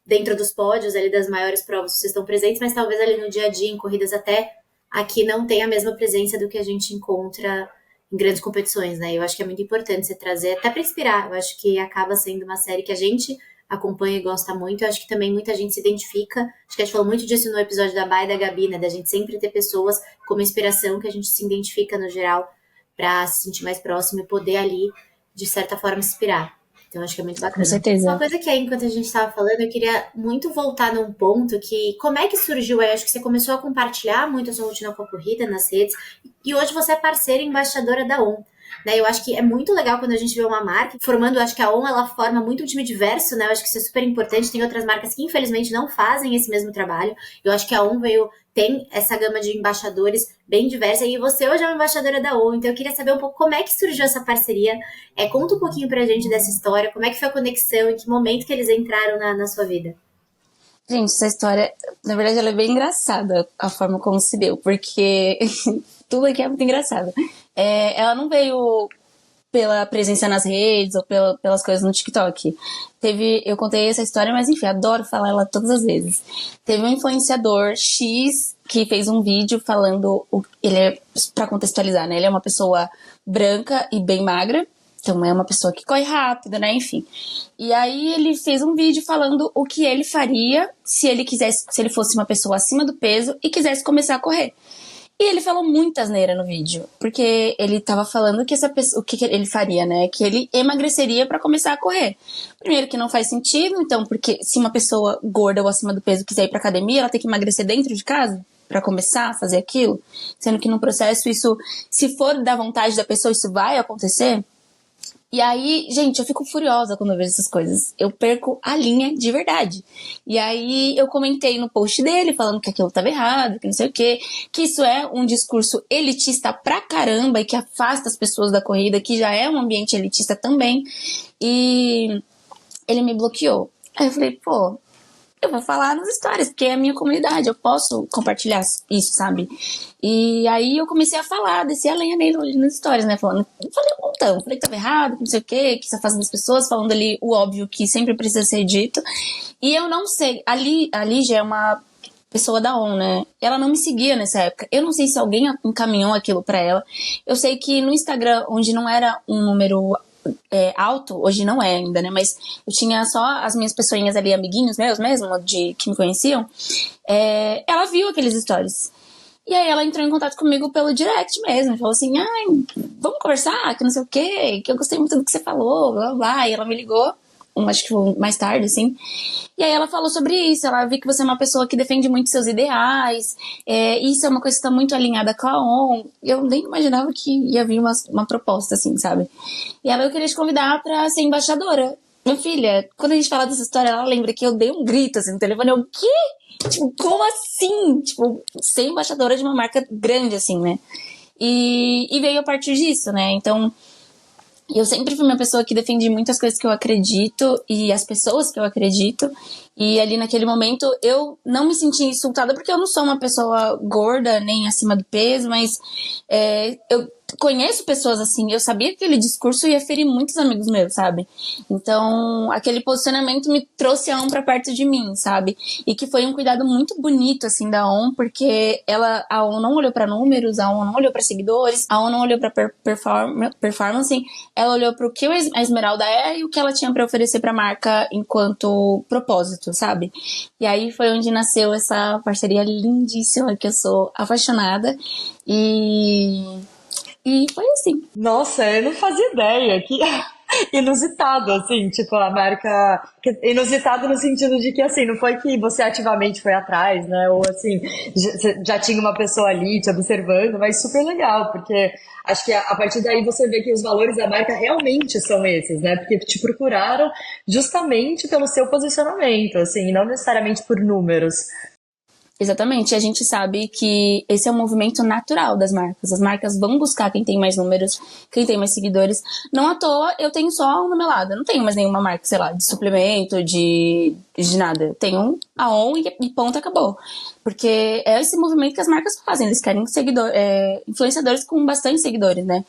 dentro dos pódios ali das maiores provas vocês estão presentes, mas talvez ali no dia a dia, em corridas até aqui, não tem a mesma presença do que a gente encontra em grandes competições, né? Eu acho que é muito importante você trazer, até para inspirar. Eu acho que acaba sendo uma série que a gente acompanha e gosta muito. Eu acho que também muita gente se identifica. Acho que a gente falou muito disso no episódio da Bá e da Gabi, né? Da gente sempre ter pessoas como inspiração que a gente se identifica no geral para se sentir mais próximo e poder ali, de certa forma, inspirar. Então, acho que é muito bacana. Com certeza. Uma coisa que aí, enquanto a gente estava falando, eu queria muito voltar num ponto que... Como é que surgiu aí? Acho que você começou a compartilhar muito a sua rotina com a corrida nas redes. E hoje você é parceira e embaixadora da ON. né? Eu acho que é muito legal quando a gente vê uma marca formando, eu acho que a ON, ela forma muito um time diverso, né? Eu acho que isso é super importante. Tem outras marcas que, infelizmente, não fazem esse mesmo trabalho. Eu acho que a ON tem essa gama de embaixadores bem diversa, e você hoje é uma embaixadora da ON, então eu queria saber um pouco como é que surgiu essa parceria. Conta um pouquinho pra gente dessa história, como é que foi a conexão, em que momento que eles entraram na sua vida. Gente, essa história, na verdade, ela é bem engraçada, a forma como se deu, porque tudo aqui é muito engraçado. Ela não veio pela presença nas redes ou pelas coisas no TikTok. Eu contei essa história, mas enfim, adoro falar ela todas as vezes. Teve um influenciador X que fez um vídeo falando, pra contextualizar, né? Ele é uma pessoa branca e bem magra, então é uma pessoa que corre rápido, né? Enfim. E aí ele fez um vídeo falando o que ele faria se ele fosse uma pessoa acima do peso e quisesse começar a correr. E ele falou muita asneira no vídeo, porque ele tava falando que o que ele faria, né? Que ele emagreceria pra começar a correr. Primeiro que não faz sentido, então, porque se uma pessoa gorda ou acima do peso quiser ir pra academia, ela tem que emagrecer dentro de casa pra começar a fazer aquilo, sendo que no processo isso, se for da vontade da pessoa, isso vai acontecer. E aí, gente, eu fico furiosa quando eu vejo essas coisas. Eu perco a linha de verdade. E aí eu comentei no post dele, falando que aquilo estava errado, que não sei o quê, que isso é um discurso elitista pra caramba e que afasta as pessoas da corrida, que já é um ambiente elitista também. E ele me bloqueou. Aí eu falei, pô, eu vou falar nas histórias, porque é a minha comunidade, eu posso compartilhar isso, sabe? E aí eu comecei a falar, descer a lenha nele nas histórias, né? Falei um montão, falei que tava errado, que não sei o quê, que isso afasta das pessoas, falando ali o óbvio que sempre precisa ser dito. E eu não sei, a Lígia é uma pessoa da ON, né? Ela não me seguia nessa época. Eu não sei se alguém encaminhou aquilo pra ela. Eu sei que no Instagram, onde não era um número alto, hoje não é ainda, né? Mas eu tinha só as minhas pessoinhas ali, amiguinhos meus mesmo, que me conheciam. Ela viu aqueles stories. E aí ela entrou em contato comigo pelo direct mesmo. Falou assim, vamos conversar, que não sei o quê, que eu gostei muito do que você falou, blá, blá, blá. E ela me ligou, acho que foi mais tarde, assim. E aí ela falou sobre isso, ela viu que você é uma pessoa que defende muito seus ideais, isso é uma coisa que está muito alinhada com a ON. Eu nem imaginava que ia vir uma proposta, assim, sabe? E ela, eu queria te convidar pra ser embaixadora. Minha filha, quando a gente fala dessa história, ela lembra que eu dei um grito, assim, no telefone, eu, o quê? Tipo, como assim? Tipo, ser embaixadora de uma marca grande, assim, né? E veio a partir disso, né? Então, eu sempre fui uma pessoa que defendi muitas coisas que eu acredito e as pessoas que eu acredito. E ali naquele momento eu não me senti insultada porque eu não sou uma pessoa gorda nem acima do peso, mas eu conheço pessoas assim. Eu sabia que aquele discurso ia ferir muitos amigos meus, sabe? Então aquele posicionamento me trouxe a ON pra perto de mim, sabe? E que foi um cuidado muito bonito assim da ON, porque a ON não olhou pra números, a ON não olhou pra seguidores, a ON não olhou pra performance, ela olhou pro que a Esmeralda é e o que ela tinha pra oferecer pra marca enquanto propósito, sabe? E aí foi onde nasceu essa parceria lindíssima que eu sou apaixonada e foi assim. Nossa, eu não fazia ideia. Que inusitado, assim, tipo, a marca. Inusitado no sentido de que, assim, não foi que você ativamente foi atrás, né? Ou, assim, já tinha uma pessoa ali te observando, mas super legal, porque acho que a partir daí você vê que os valores da marca realmente são esses, né? Porque te procuraram justamente pelo seu posicionamento, assim, não necessariamente por números. Exatamente, a gente sabe que esse é um movimento natural das marcas. As marcas vão buscar quem tem mais números, quem tem mais seguidores. Não à toa, eu tenho só um no meu lado. Eu não tenho mais nenhuma marca, sei lá, de suplemento, de nada. Eu tenho a ON e ponto, acabou. Porque é esse movimento que as marcas fazem. Eles querem influenciadores com bastante seguidores, né?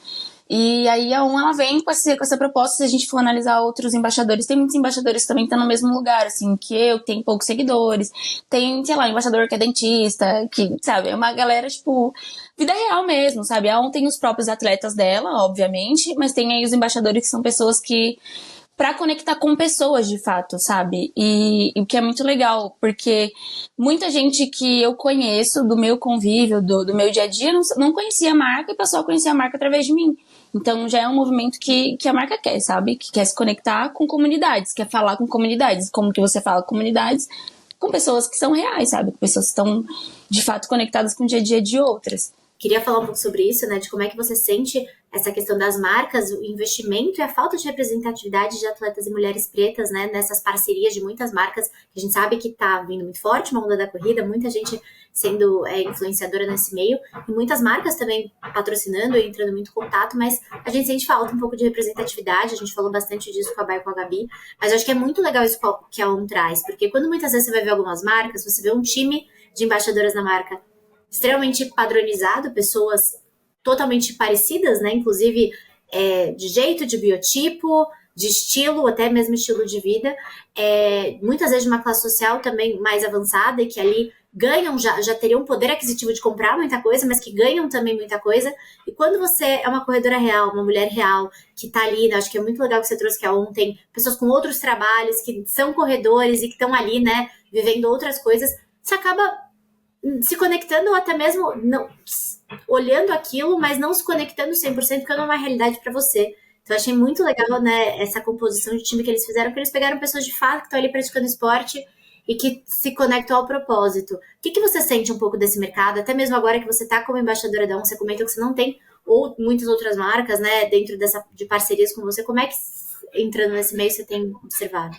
E aí a ON, ela vem com essa proposta. Se a gente for analisar outros embaixadores, tem muitos embaixadores que também estão no mesmo lugar, assim, que eu, que tem poucos seguidores. Tem, sei lá, embaixador que é dentista, que, sabe, é uma galera, tipo, vida real mesmo, sabe? A ON tem os próprios atletas dela, obviamente, mas tem aí os embaixadores que são pessoas que pra conectar com pessoas, de fato, sabe? E o que é muito legal, porque muita gente que eu conheço, do meu convívio, do meu dia a dia, não conhecia a marca e passou a conhecer a marca através de mim. Então já é um movimento que a marca quer, sabe? Que quer se conectar com comunidades, quer falar com comunidades. Como que você fala com comunidades? Com pessoas que são reais, sabe? Com pessoas que estão, de fato, conectadas com o dia a dia de outras. Queria falar um pouco sobre isso, né? De como é que você sente essa questão das marcas, o investimento e a falta de representatividade de atletas e mulheres pretas, né, nessas parcerias de muitas marcas, que a gente sabe que tá vindo muito forte uma onda da corrida, muita gente sendo influenciadora nesse meio, e muitas marcas também patrocinando e entrando muito em contato, mas a gente sente falta um pouco de representatividade, a gente falou bastante disso com a Bay e com a Gabi, mas eu acho que é muito legal isso que a ON traz, porque quando muitas vezes você vai ver algumas marcas, você vê um time de embaixadoras da marca extremamente padronizado, pessoas totalmente parecidas, né, inclusive de jeito, de biotipo, de estilo, até mesmo estilo de vida, muitas vezes de uma classe social também mais avançada e que ali ganham, já teriam um poder aquisitivo de comprar muita coisa, mas que ganham também muita coisa. E quando você é uma corredora real, uma mulher real, que tá ali, né, acho que é muito legal que você trouxe que ontem, pessoas com outros trabalhos, que são corredores e que estão ali, né, vivendo outras coisas, você acaba se conectando ou até mesmo não, olhando aquilo, mas não se conectando 100% porque não é uma realidade para você. Então, eu achei muito legal, né, essa composição de time que eles fizeram, porque eles pegaram pessoas de fato que estão ali praticando esporte e que se conectam ao propósito. O que você sente um pouco desse mercado? Até mesmo agora que você está como embaixadora da ON, você comentou que você não tem ou muitas outras marcas, né, dentro de parcerias com você. Como é que, entrando nesse meio, você tem observado?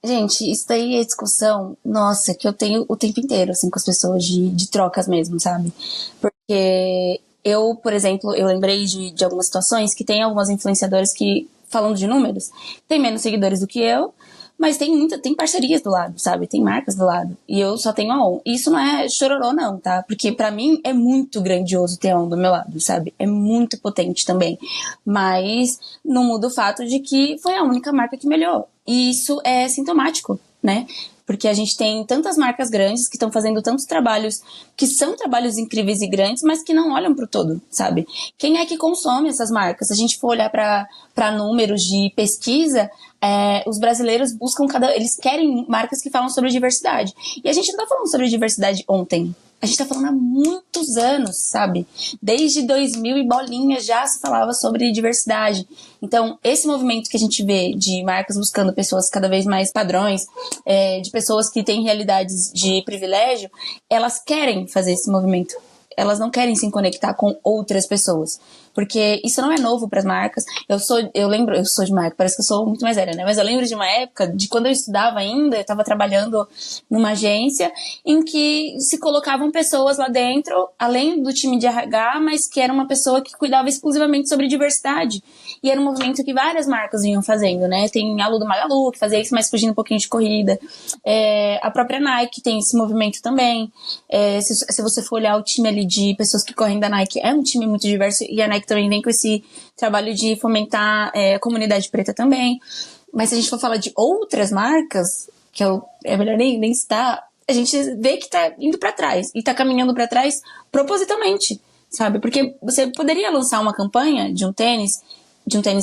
Gente, isso daí é discussão, nossa, que eu tenho o tempo inteiro, assim, com as pessoas de trocas mesmo, sabe? Porque eu, por exemplo, eu lembrei de algumas situações que tem algumas influenciadoras que, falando de números, tem menos seguidores do que eu, mas tem parcerias do lado, sabe? Tem marcas do lado. E eu só tenho a ON. E isso não é chororô, não, tá? Porque pra mim é muito grandioso ter a ON do meu lado, sabe? É muito potente também. Mas não muda o fato de que foi a única marca que melhorou. E isso é sintomático, né? Porque a gente tem tantas marcas grandes que estão fazendo tantos trabalhos, que são trabalhos incríveis e grandes, mas que não olham pro todo, sabe? Quem é que consome essas marcas? Se a gente for olhar para números de pesquisa, os brasileiros buscam eles querem marcas que falam sobre diversidade. E a gente não tá falando sobre diversidade ontem. A gente tá falando há muitos anos, sabe? Desde 2000 e bolinha já se falava sobre diversidade. Então, esse movimento que a gente vê de marcas buscando pessoas cada vez mais padrões, de pessoas que têm realidades de privilégio, elas querem fazer esse movimento. Elas não querem se conectar com outras pessoas. Porque isso não é novo para as marcas. Eu sou de uma época, parece que eu sou muito mais velha, né? Mas eu lembro de uma época, de quando eu estudava ainda, eu estava trabalhando numa agência em que se colocavam pessoas lá dentro, além do time de RH, mas que era uma pessoa que cuidava exclusivamente sobre diversidade. E era um movimento que várias marcas vinham fazendo, né? Tem a Lu do Magalu, que fazia isso, mas fugindo um pouquinho de corrida. A própria Nike tem esse movimento também. Se você for olhar o time ali de pessoas que correm da Nike, é um time muito diverso, e a Nike também vem com esse trabalho de fomentar a comunidade preta também. Mas se a gente for falar de outras marcas, que é melhor nem citar, a gente vê que tá indo para trás, e tá caminhando para trás propositalmente, sabe? Porque você poderia lançar uma campanha de um tênis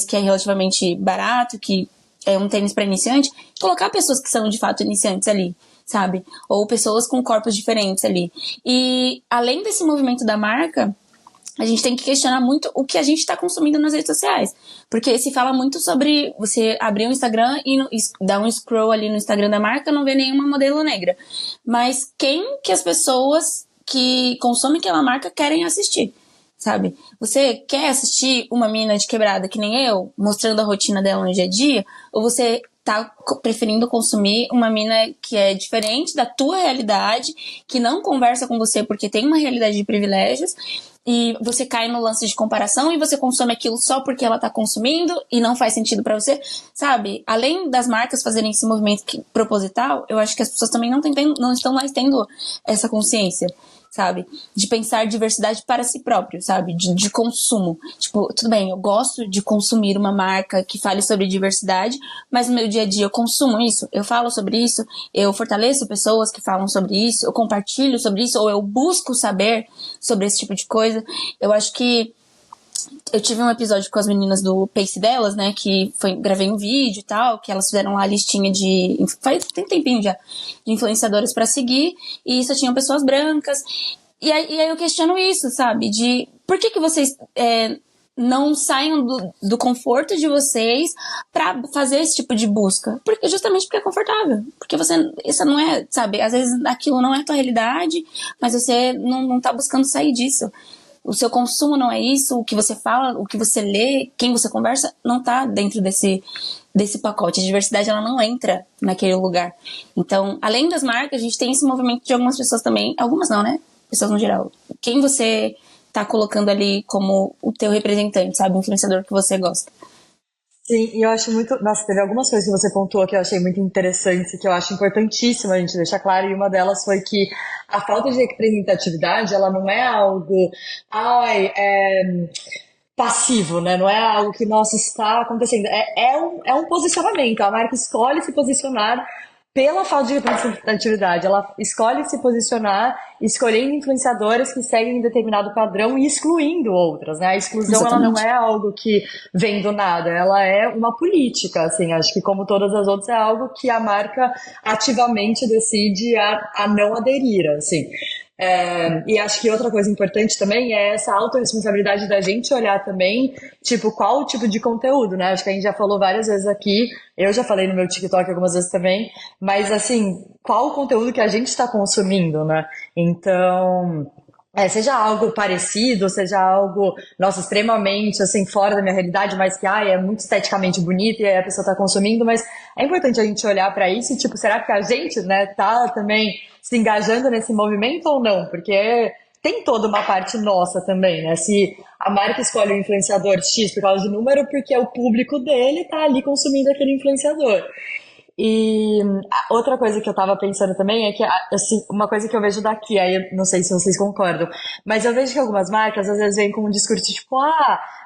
que é relativamente barato, que é um tênis para iniciante, colocar pessoas que são de fato iniciantes ali, sabe? Ou pessoas com corpos diferentes ali. E além desse movimento da marca, a gente tem que questionar muito o que a gente está consumindo nas redes sociais. Porque se fala muito sobre você abrir um Instagram e dar um scroll ali no Instagram da marca, não vê nenhuma modelo negra. Mas quem que as pessoas que consomem aquela marca querem assistir, sabe? Você quer assistir uma mina de quebrada que nem eu, mostrando a rotina dela no dia a dia? Ou você tá preferindo consumir uma mina que é diferente da tua realidade, que não conversa com você porque tem uma realidade de privilégios, e você cai no lance de comparação e você consome aquilo só porque ela tá consumindo e não faz sentido pra você, sabe? Além das marcas fazerem esse movimento proposital, eu acho que as pessoas também não estão mais tendo essa consciência, sabe? De pensar diversidade para si próprio, sabe? De consumo. Tipo, tudo bem, eu gosto de consumir uma marca que fale sobre diversidade, mas no meu dia a dia eu consumo isso, eu falo sobre isso, eu fortaleço pessoas que falam sobre isso, eu compartilho sobre isso, ou eu busco saber sobre esse tipo de coisa. Eu acho que eu tive um episódio com as meninas do Pace delas, né, que gravei um vídeo e tal, que elas fizeram lá a listinha tem um tempinho já, de influenciadoras pra seguir, e só tinham pessoas brancas, e aí eu questiono isso, sabe, de por que vocês não saiam do conforto de vocês pra fazer esse tipo de busca? Justamente porque é confortável, porque isso não é, sabe, às vezes aquilo não é a tua realidade, mas você não tá buscando sair disso. o seu consumo não é isso, o que você fala, o que você lê, quem você conversa, não tá dentro desse pacote. A diversidade, ela não entra naquele lugar. Então, além das marcas, a gente tem esse movimento de algumas pessoas também, algumas não, né? Pessoas no geral. Quem você tá colocando ali como o teu representante, sabe? O influenciador que você gosta. Sim, e eu acho muito. Nossa, teve algumas coisas que você pontuou que eu achei muito interessantes, que eu acho importantíssimo a gente deixar claro, e uma delas foi que a falta de representatividade, ela não é algo. Ai, passivo, né? Não é algo que, nossa, está acontecendo. É um posicionamento. A marca escolhe se posicionar pela falta de representatividade. Ela escolhe se posicionar escolhendo influenciadoras que seguem determinado padrão e excluindo outras, né? A exclusão, ela não é algo que vem do nada, ela é uma política, assim. Acho que, como todas as outras, é algo que a marca ativamente decide a não aderir, assim. E acho que outra coisa importante também é essa autorresponsabilidade da gente olhar também, tipo, qual o tipo de conteúdo, né? Acho que a gente já falou várias vezes aqui, eu já falei no meu TikTok algumas vezes também, mas assim, qual o conteúdo que a gente está consumindo, né? Então, seja algo parecido, seja algo, nossa, extremamente, assim, fora da minha realidade, mas que, é muito esteticamente bonito e aí a pessoa tá consumindo, mas é importante a gente olhar para isso e, tipo, será que a gente, né, tá também se engajando nesse movimento ou não? Porque tem toda uma parte nossa também, né? Se a marca escolhe o influenciador X por causa de número, porque o público dele tá ali consumindo aquele influenciador. E outra coisa que eu tava pensando também é que, assim, uma coisa que eu vejo daqui, aí eu não sei se vocês concordam, mas eu vejo que algumas marcas às vezes vêm com um discurso tipo,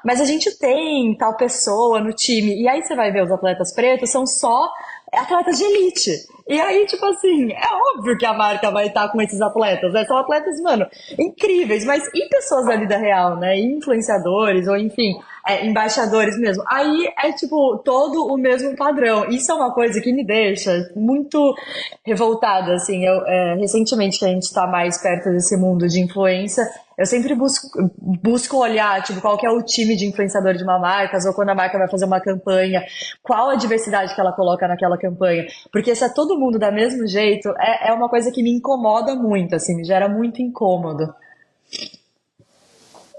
mas a gente tem tal pessoa no time, e aí você vai ver os atletas pretos, são só atletas de elite. E aí, tipo assim, é óbvio que a marca vai estar com esses atletas, né? São atletas, mano, incríveis, mas e pessoas da vida real, né? E influenciadores, ou enfim, embaixadores mesmo. Aí é, tipo, todo o mesmo padrão. Isso é uma coisa que me deixa muito revoltada, assim. Recentemente que a gente tá mais perto desse mundo de influência, eu sempre busco olhar, tipo, qual que é o time de influenciador de uma marca, ou quando a marca vai fazer uma campanha, qual a diversidade que ela coloca naquela campanha. Porque se é todo mundo da mesmo jeito, é uma coisa que me incomoda muito, assim, me gera muito incômodo.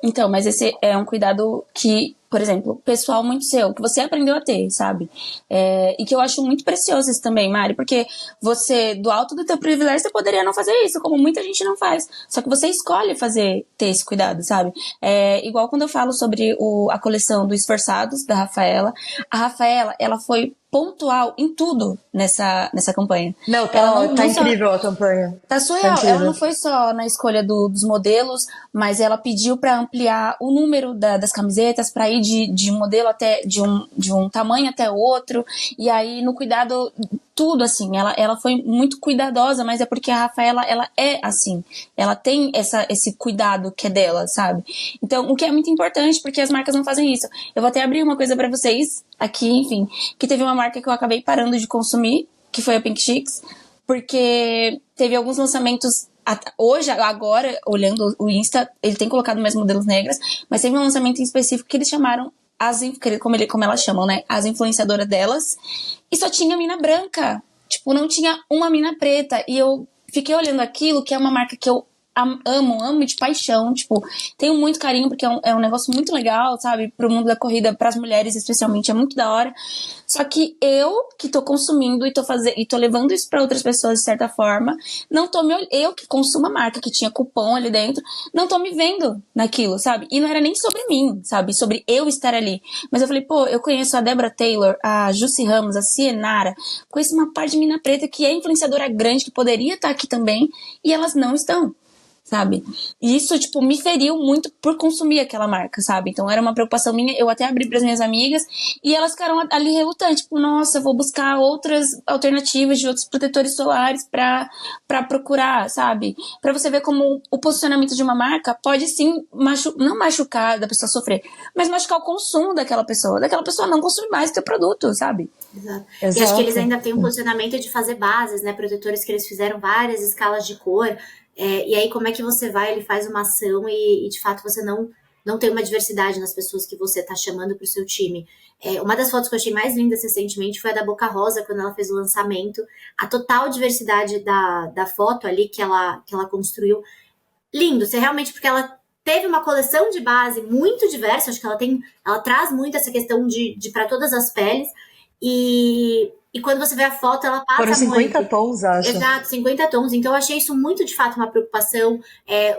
Então, mas esse é um cuidado que, por exemplo, pessoal muito seu, que você aprendeu a ter, sabe? E que eu acho muito precioso isso também, Mari, porque você, do alto do teu privilégio, você poderia não fazer isso, como muita gente não faz. Só que você escolhe ter esse cuidado, sabe? Igual quando eu falo sobre a coleção do Esforçados, da Rafaela. A Rafaela, ela foi pontual em tudo nessa campanha. Não, tá incrível a campanha. Tá surreal. Ela não foi só na escolha dos modelos, mas ela pediu pra ampliar o número das camisetas, pra ir de um modelo até de um tamanho até outro, e aí no cuidado tudo, assim, ela foi muito cuidadosa, mas é porque a Rafaela, ela é assim, ela tem esse cuidado que é dela, sabe? Então, o que é muito importante, porque as marcas não fazem isso. Eu vou até abrir uma coisa pra vocês aqui, enfim, que teve uma marca que eu acabei parando de consumir, que foi a Pink Chicks, porque teve alguns lançamentos. Hoje, agora, olhando o Insta, ele tem colocado mais modelos negras, mas teve um lançamento em específico que eles chamaram, como elas chamam, né? As influenciadoras delas, e só tinha mina branca. Tipo, não tinha uma mina preta. E eu fiquei olhando aquilo, que é uma marca que eu amo de paixão, tipo, tenho muito carinho porque é um negócio muito legal, sabe, pro mundo da corrida, pras mulheres especialmente, é muito da hora. Só que eu que tô consumindo e tô levando isso pra outras pessoas de certa forma, eu que consumo a marca, que tinha cupom ali dentro, não tô me vendo naquilo, sabe? E não era nem sobre mim, sabe? Sobre eu estar ali. Mas eu falei, eu conheço a Débora Taylor, a Jussi Ramos, a Cienara, conheço uma par de mina preta que é influenciadora grande, que poderia estar aqui também, e elas não estão, sabe? E isso, tipo, me feriu muito por consumir aquela marca, sabe? Então era uma preocupação minha, eu até abri pras minhas amigas e elas ficaram ali relutantes, tipo, nossa, eu vou buscar outras alternativas de outros protetores solares pra procurar, sabe? Pra você ver como o posicionamento de uma marca pode sim não machucar da pessoa sofrer, mas machucar o consumo daquela pessoa não consumir mais o teu produto, sabe? Exato. E acho que eles ainda têm um posicionamento de fazer bases, né? Protetores que eles fizeram várias escalas de cor. E aí, como é que você ele faz uma ação e de fato você não tem uma diversidade nas pessoas que você tá chamando pro seu time. Uma das fotos que eu achei mais lindas recentemente foi a da Boca Rosa, quando ela fez o lançamento. A total diversidade da foto ali que ela construiu. Lindo, porque ela teve uma coleção de base muito diversa, acho que ela traz muito essa questão de para todas as peles, e quando você vê a foto, ela passa Foram 50 muito. tons, acho. Exato, 50 tons. Então, eu achei isso muito, de fato, uma preocupação,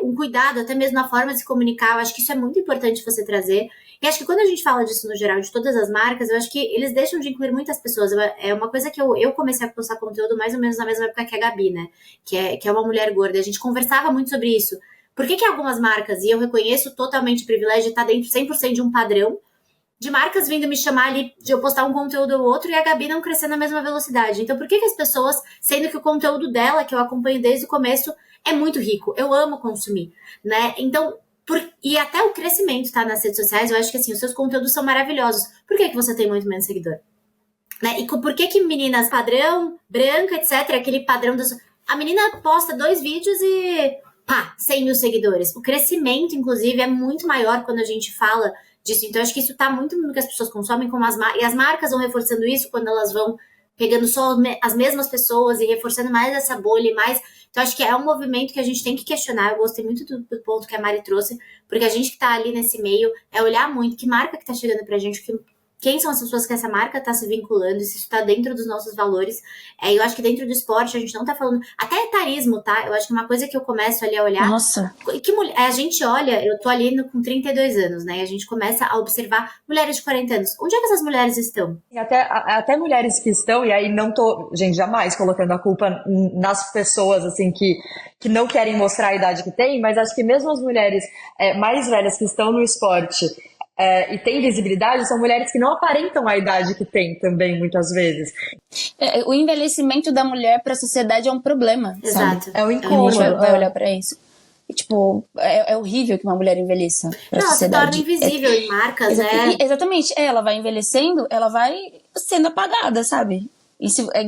um cuidado, até mesmo na forma de se comunicar. Eu acho que isso é muito importante você trazer. E acho que quando a gente fala disso no geral, de todas as marcas, eu acho que eles deixam de incluir muitas pessoas. É uma coisa que eu comecei a postar conteúdo mais ou menos na mesma época que a Gabi, né? Que é uma mulher gorda. A gente conversava muito sobre isso. Por que algumas marcas, e eu reconheço totalmente o privilégio de estar dentro 100% de um padrão, de marcas vindo me chamar ali, de eu postar um conteúdo ou outro, e a Gabi não crescer na mesma velocidade. Então, por que as pessoas, sendo que o conteúdo dela, que eu acompanho desde o começo, é muito rico, eu amo consumir, né? Então, e até o crescimento, tá, nas redes sociais, eu acho que, assim, os seus conteúdos são maravilhosos. Por que você tem muito menos seguidor? Né? E por que meninas padrão, branca, etc., aquele padrão a menina posta 2 vídeos e, pá, 100 mil seguidores. O crescimento, inclusive, é muito maior quando a gente fala disso. Então, acho que isso tá muito no que as pessoas consomem, e as marcas vão reforçando isso quando elas vão pegando só as mesmas pessoas e reforçando mais essa bolha e mais. Então, acho que é um movimento que a gente tem que questionar. Eu gostei muito do ponto que a Mari trouxe, porque a gente que tá ali nesse meio é olhar muito que marca que tá chegando pra gente, quem são as pessoas que essa marca tá se vinculando, se isso tá dentro dos nossos valores. Eu acho que dentro do esporte a gente não tá falando... Até etarismo, tá? Eu acho que uma coisa que eu começo ali a olhar... Nossa! Que a gente olha... Eu tô ali com 32 anos, né? E a gente começa a observar mulheres de 40 anos. Onde é que essas mulheres estão? E até mulheres que estão, e aí não tô, gente, jamais colocando a culpa nas pessoas, assim, que não querem mostrar a idade que tem, mas acho que mesmo as mulheres mais velhas que estão no esporte... e tem visibilidade, são mulheres que não aparentam a idade que tem também, muitas vezes. O envelhecimento da mulher para a sociedade é um problema. Exato. Sabe? É um incômodo. A gente vai olhar para isso. E, tipo, é horrível que uma mulher envelheça pra sociedade. Ela se torna invisível em marcas, né? Exatamente. Ela vai envelhecendo, ela vai sendo apagada, sabe?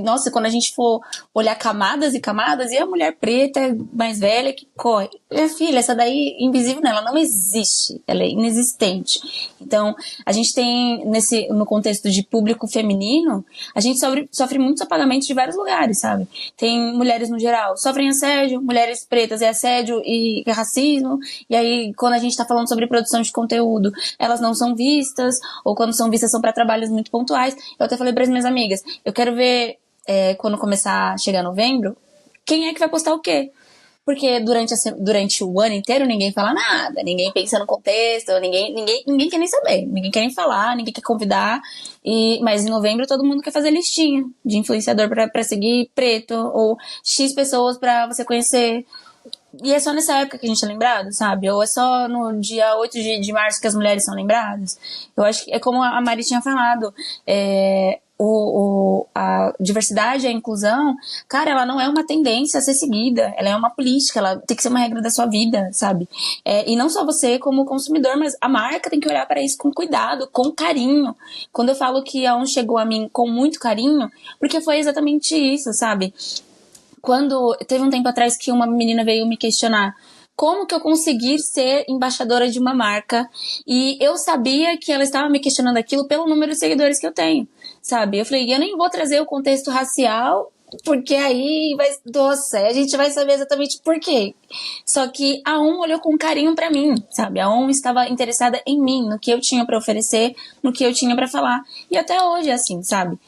Nossa, quando a gente for olhar camadas e camadas, e a mulher preta mais velha que corre, minha filha, essa daí invisível, ela não existe, ela é inexistente. Então, a gente tem no contexto de público feminino, a gente sofre muitos apagamentos de vários lugares, sabe? Tem mulheres no geral, sofrem assédio, mulheres pretas é assédio e racismo, e aí quando a gente tá falando sobre produção de conteúdo, elas não são vistas, ou quando são vistas são para trabalhos muito pontuais. Eu até falei para as minhas amigas, eu quero ver quando começar a chegar novembro, quem é que vai postar o quê? Porque durante o ano inteiro ninguém fala nada, ninguém pensa no contexto, ninguém quer nem saber, ninguém quer nem falar, ninguém quer convidar, mas em novembro todo mundo quer fazer listinha de influenciador pra seguir preto, ou X pessoas pra você conhecer. E é só nessa época que a gente é lembrado, sabe? Ou é só no dia 8 de março que as mulheres são lembradas? Eu acho que é como a Mari tinha falado, a diversidade, a inclusão, cara, ela não é uma tendência a ser seguida, ela é uma política, ela tem que ser uma regra da sua vida, sabe? E não só você como consumidor, mas a marca tem que olhar para isso com cuidado, com carinho. Quando eu falo que a ON chegou a mim com muito carinho, porque foi exatamente isso, sabe? Quando teve um tempo atrás que uma menina veio me questionar como que eu consegui ser embaixadora de uma marca, e eu sabia que ela estava me questionando aquilo pelo número de seguidores que eu tenho, sabe? Eu falei, eu nem vou trazer o contexto racial, porque aí nossa, a gente vai saber exatamente por quê. Só que a ON olhou com carinho pra mim, sabe? A ON estava interessada em mim, no que eu tinha pra oferecer, no que eu tinha pra falar. E até hoje é assim, sabe?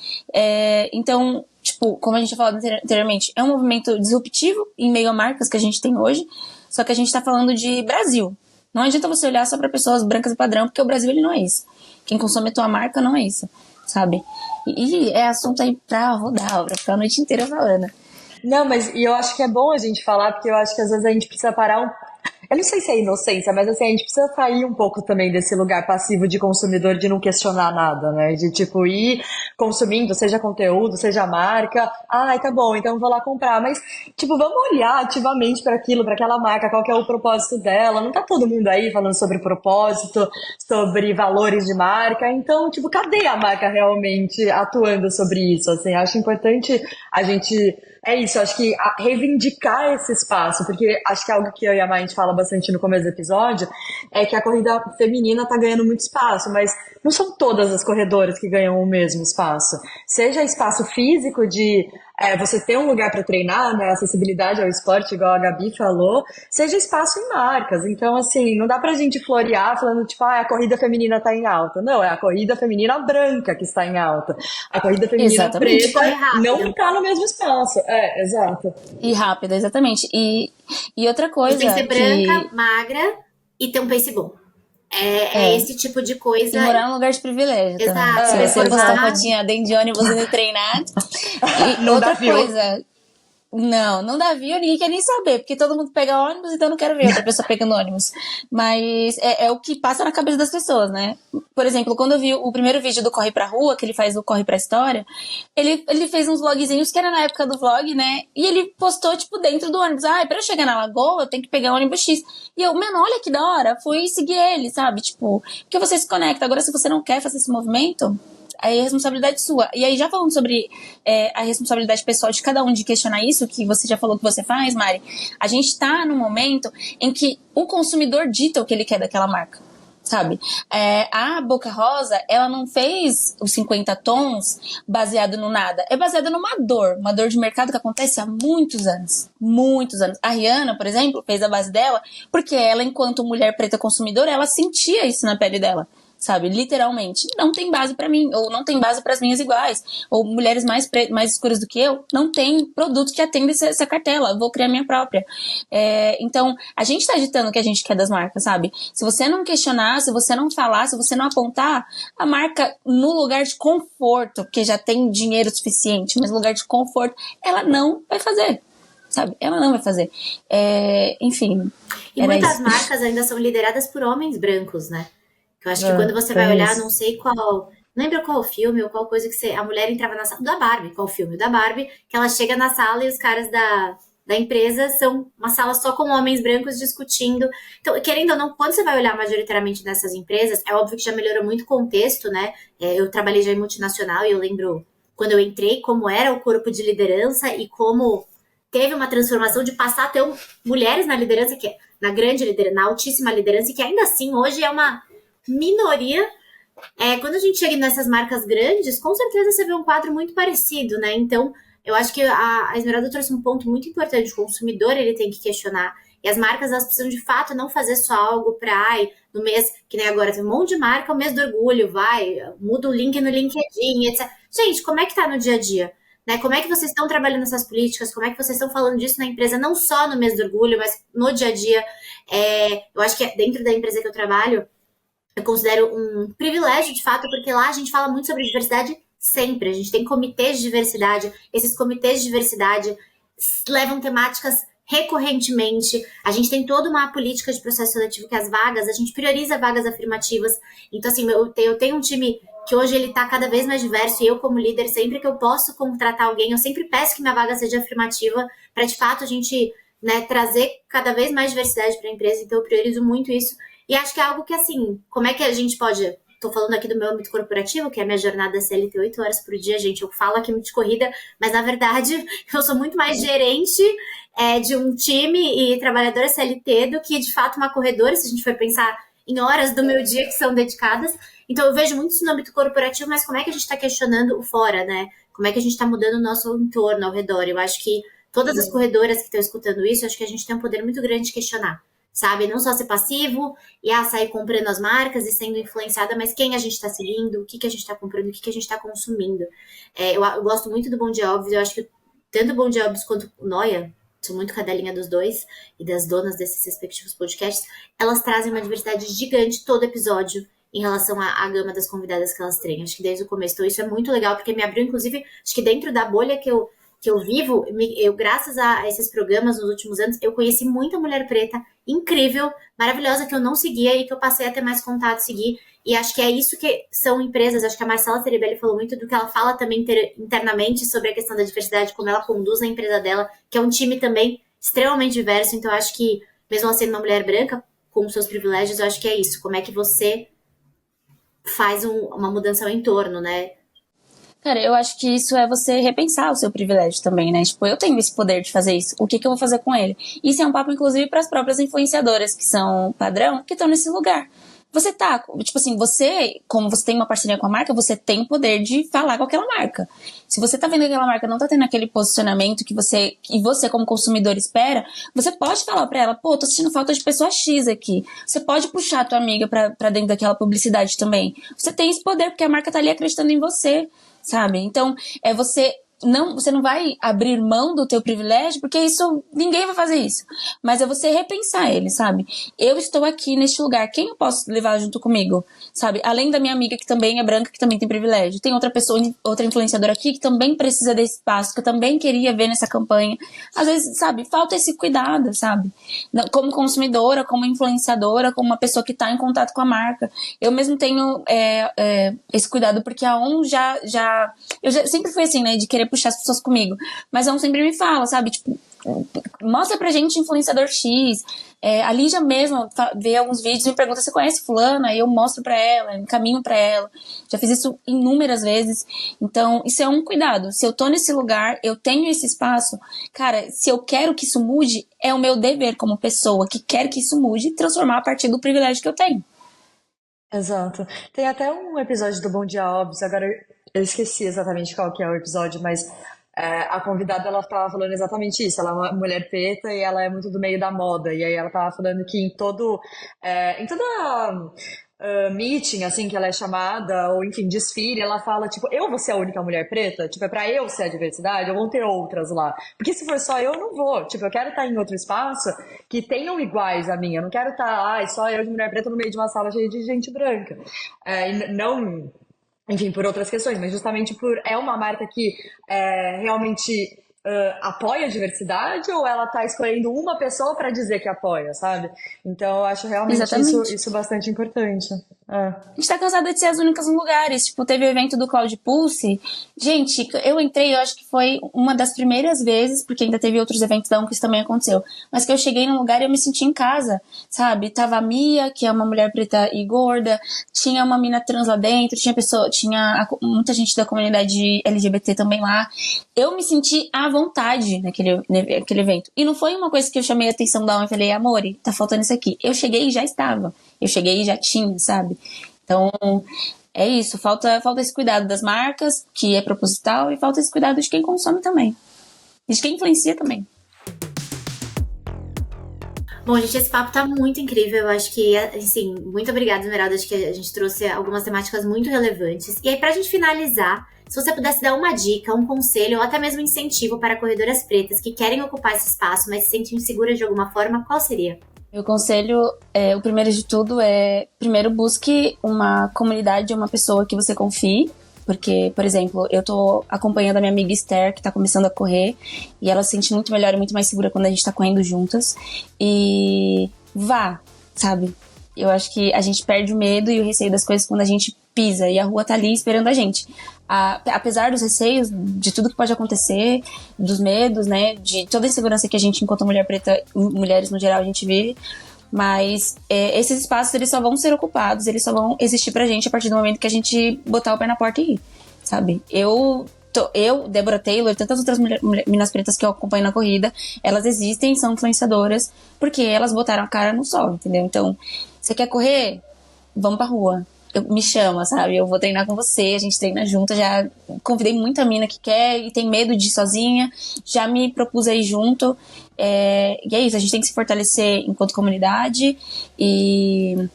Então, tipo, como a gente já falou anteriormente, é um movimento disruptivo em meio a marcas que a gente tem hoje, só que a gente tá falando de Brasil. Não adianta você olhar só pra pessoas brancas e padrão, porque o Brasil, ele não é isso. Quem consome a tua marca não é isso, sabe? E é assunto aí pra rodar, pra ficar a noite inteira falando. Não, mas e eu acho que é bom a gente falar, porque eu acho que às vezes a gente precisa parar eu não sei se é inocência, mas assim, a gente precisa sair um pouco também desse lugar passivo de consumidor, de não questionar nada, né? De tipo, ir consumindo, seja conteúdo, seja marca. Ai, tá bom, então vou lá comprar. Mas, tipo, vamos olhar ativamente para aquilo, para aquela marca, qual que é o propósito dela. Não tá todo mundo aí falando sobre propósito, sobre valores de marca. Então, tipo, cadê a marca realmente atuando sobre isso? Assim, acho importante a gente... É isso, acho que reivindicar esse espaço, porque acho que algo que eu e a Mai, a gente fala bastante no começo do episódio, é que a corrida feminina tá ganhando muito espaço, mas não são todas as corredoras que ganham o mesmo espaço. Seja espaço físico de você ter um lugar para treinar, né, acessibilidade ao esporte, igual a Gabi falou, seja espaço em marcas. Então, assim, não dá pra gente florear falando, tipo, a corrida feminina tá em alta. Não, é a corrida feminina branca que está em alta. A corrida feminina Exatamente. preta não tá no mesmo espaço. Exato. E rápida, exatamente. E outra coisa. E tem que ser branca, magra e ter um pace bom. É esse tipo de coisa. E morar num lugar de privilégio também. Exato. Se você postar uma fotinha dentro de ônibus indo treinar. E Não outra dá view. coisa. Não dá view, ninguém quer nem saber, porque todo mundo pega ônibus, então eu não quero ver outra pessoa pegando ônibus. Mas é o que passa na cabeça das pessoas, né? Por exemplo, quando eu vi o primeiro vídeo do Corre Pra Rua, que ele faz o Corre Pra História, ele fez uns vlogzinhos que era na época do vlog, né? E ele postou, tipo, dentro do ônibus. Pra eu chegar na Lagoa, eu tenho que pegar o ônibus X. E eu, mano, olha que da hora, fui seguir ele, sabe? Tipo, porque você se conecta. Agora, se você não quer fazer esse movimento, aí é responsabilidade sua. E aí, já falando sobre a responsabilidade pessoal de cada um de questionar isso, que você já falou que você faz, Mari, a gente tá num momento em que o consumidor dita o que ele quer daquela marca, sabe? A Boca Rosa, ela não fez os 50 tons baseado no nada. É baseado numa dor de mercado que acontece há muitos anos. Muitos anos. A Rihanna, por exemplo, fez a base dela porque ela, enquanto mulher preta consumidora, ela sentia isso na pele dela. Sabe, literalmente, não tem base pra mim, ou não tem base pras minhas iguais, ou mulheres mais escuras do que eu, não tem produto que atenda essa cartela, eu vou criar minha própria. Então, a gente tá ditando o que a gente quer das marcas, sabe? Se você não questionar, se você não falar, se você não apontar, a marca, no lugar de conforto, porque já tem dinheiro suficiente, mas no lugar de conforto, ela não vai fazer. Sabe? Ela não vai fazer. Enfim. E muitas isso. marcas ainda são lideradas por homens brancos, né? Eu acho que quando você vai olhar, não sei qual. Não lembro qual filme ou qual coisa que a mulher entrava na sala. Da Barbie, qual filme? Da Barbie, que ela chega na sala e os caras da empresa são uma sala só com homens brancos discutindo. Então, querendo ou não, quando você vai olhar majoritariamente nessas empresas, é óbvio que já melhorou muito o contexto, né? Eu trabalhei já em multinacional e eu lembro quando eu entrei, como era o corpo de liderança e como teve uma transformação de passar a ter mulheres na liderança, na grande liderança, na altíssima liderança, e que ainda assim hoje é uma minoria. Quando a gente chega nessas marcas grandes, com certeza você vê um quadro muito parecido, né? Então, eu acho que a Esmeralda trouxe um ponto muito importante. O consumidor, ele tem que questionar. E as marcas, elas precisam, de fato, não fazer só algo para, no mês, que nem agora, tem um monte de marca, o mês do orgulho, muda o link no LinkedIn, etc. Gente, como é que tá no dia a dia? Né? Como é que vocês estão trabalhando essas políticas? Como é que vocês estão falando disso na empresa? Não só no mês do orgulho, mas no dia a dia. Eu acho que dentro da empresa que eu trabalho, eu considero um privilégio, de fato, porque lá a gente fala muito sobre diversidade sempre. A gente tem comitês de diversidade. Esses comitês de diversidade levam temáticas recorrentemente. A gente tem toda uma política de processo seletivo que as vagas, a gente prioriza vagas afirmativas. Então, assim, eu tenho um time que hoje ele tá cada vez mais diverso e eu, como líder, sempre que eu posso contratar alguém, eu sempre peço que minha vaga seja afirmativa para, de fato, a gente, né, trazer cada vez mais diversidade para a empresa. Então, eu priorizo muito isso. E acho que é algo que, assim, como é que a gente pode... Tô falando aqui do meu âmbito corporativo, que é a minha jornada CLT 8 horas por dia, gente. Eu falo aqui muito de corrida, mas, na verdade, eu sou muito mais gerente de um time e trabalhadora CLT do que, de fato, uma corredora, se a gente for pensar em horas do meu dia que são dedicadas. Então, eu vejo muito isso no âmbito corporativo, mas como é que a gente está questionando o fora, né? Como é que a gente está mudando o nosso entorno ao redor? Eu acho que todas as corredoras que estão escutando isso, eu acho que a gente tem um poder muito grande de questionar. Sabe? Não só ser passivo e sair comprando as marcas e sendo influenciada, mas quem a gente está seguindo, o que a gente está comprando, o que a gente está consumindo. Eu gosto muito do Bom Dia Óbvio, eu acho que tanto o Bom Dia Óbvio quanto o Noia, sou muito cadelinha dos dois e das donas desses respectivos podcasts, elas trazem uma diversidade gigante todo episódio em relação à gama das convidadas que elas têm. Acho que desde o começo. Então isso é muito legal, porque me abriu, inclusive, acho que dentro da bolha que eu vivo, graças a esses programas nos últimos anos, eu conheci muita mulher preta incrível, maravilhosa, que eu não seguia e que eu passei a ter mais contato, seguir. E acho que é isso que são empresas. Acho que a Marcela Ceribelli falou muito do que ela fala também internamente sobre a questão da diversidade, como ela conduz a empresa dela, que é um time também extremamente diverso. Então, acho que, mesmo ela sendo uma mulher branca, com seus privilégios, eu acho que é isso. Como é que você faz uma mudança ao entorno, né? Cara, eu acho que isso é você repensar o seu privilégio também, né? Tipo, eu tenho esse poder de fazer isso. O que eu vou fazer com ele? Isso é um papo, inclusive, para as próprias influenciadoras que são padrão, que estão nesse lugar. você tá, tipo assim, você, como você tem uma parceria com a marca, você tem o poder de falar com aquela marca. Se você tá vendo que aquela marca não tá tendo aquele posicionamento que você como consumidor espera, você pode falar pra ela, pô, tô sentindo falta de pessoa X aqui. Você pode puxar a tua amiga pra dentro daquela publicidade também. Você tem esse poder, porque a marca tá ali acreditando em você, sabe? Então, você não vai abrir mão do teu privilégio, porque isso, ninguém vai fazer isso. Mas é você repensar ele, sabe? Eu estou aqui neste lugar, quem eu posso levar junto comigo, sabe? Além da minha amiga que também é branca, que também tem privilégio. Tem outra pessoa, outra influenciadora aqui que também precisa desse espaço, que eu também queria ver nessa campanha. Às vezes, sabe, falta esse cuidado, sabe? Como consumidora, como influenciadora, como uma pessoa que está em contato com a marca. Eu mesmo tenho esse cuidado, porque a ON eu já sempre fui assim, né, de querer puxar as pessoas comigo. Mas a ON sempre me fala, sabe, tipo, mostra pra gente influenciador X. A Lígia mesmo vê alguns vídeos e me pergunta se conhece fulana, aí eu mostro pra ela, encaminho pra ela. Já fiz isso inúmeras vezes. Então, isso é um cuidado. Se eu tô nesse lugar, eu tenho esse espaço, cara, se eu quero que isso mude, é o meu dever como pessoa que quer que isso mude e transformar a partir do privilégio que eu tenho. Exato. Tem até um episódio do Bom Dia Óbvio, agora eu esqueci exatamente qual que é o episódio, mas a convidada, ela tava falando exatamente isso. Ela é uma mulher preta e ela é muito do meio da moda. E aí ela tava falando que em toda meeting, assim, que ela é chamada, ou enfim, desfile, ela fala, tipo, eu vou ser a única mulher preta? Tipo, é pra eu ser a diversidade? Ou vão ter outras lá? Porque se for só eu não vou. Tipo, eu quero estar em outro espaço que tenham iguais a mim. Eu não quero estar, só eu de mulher preta no meio de uma sala cheia de gente branca. E não... Enfim, por outras questões, mas justamente é uma marca que realmente apoia a diversidade, ou ela tá escolhendo uma pessoa para dizer que apoia, sabe? Então eu acho realmente isso bastante importante. A gente tá cansada de ser as únicas no lugares. Tipo, teve o evento do Cloud Pulse. Gente, eu entrei, eu acho que foi uma das primeiras vezes, porque ainda teve outros eventos da ON que isso também aconteceu, mas que eu cheguei num lugar e eu me senti em casa, sabe? Tava a Mia, que é uma mulher preta e gorda, tinha uma mina trans lá dentro, tinha muita gente da comunidade LGBT também lá. Eu me senti à vontade naquele evento. E não foi uma coisa que eu chamei a atenção da ON e falei, Amore, tá faltando isso aqui. Eu cheguei e já estava. Eu cheguei e já tinha, sabe? Então, é isso. Falta esse cuidado das marcas, que é proposital, e falta esse cuidado de quem consome também. E de quem influencia também. Bom, gente, esse papo tá muito incrível. Eu acho que, assim, muito obrigada, Esmeralda. Acho que a gente trouxe algumas temáticas muito relevantes. E aí, pra gente finalizar, se você pudesse dar uma dica, um conselho ou até mesmo um incentivo para corredoras pretas que querem ocupar esse espaço, mas se sentem inseguras de alguma forma, qual seria? Meu conselho, o primeiro de tudo primeiro busque uma comunidade, uma pessoa que você confie, porque, por exemplo, eu tô acompanhando a minha amiga Esther, que tá começando a correr, e ela se sente muito melhor e muito mais segura quando a gente tá correndo juntas, e vá, sabe? Eu acho que a gente perde o medo e o receio das coisas quando a gente pisa, e a rua tá ali esperando a gente. Apesar dos receios, de tudo que pode acontecer, dos medos, né, de toda a insegurança que a gente, enquanto mulher preta, mulheres no geral, a gente vive, mas esses espaços, eles só vão ser ocupados, eles só vão existir pra gente a partir do momento que a gente botar o pé na porta e ir, sabe? Eu, Débora Taylor e tantas outras meninas pretas que eu acompanho na corrida, elas existem, são influenciadoras, porque elas botaram a cara no sol, entendeu? Então, você quer correr? Vamos pra rua. Me chama, sabe? Eu vou treinar com você, a gente treina junto. Já convidei muita mina que quer e tem medo de ir sozinha. Já me propus aí junto. E é isso, a gente tem que se fortalecer enquanto comunidade e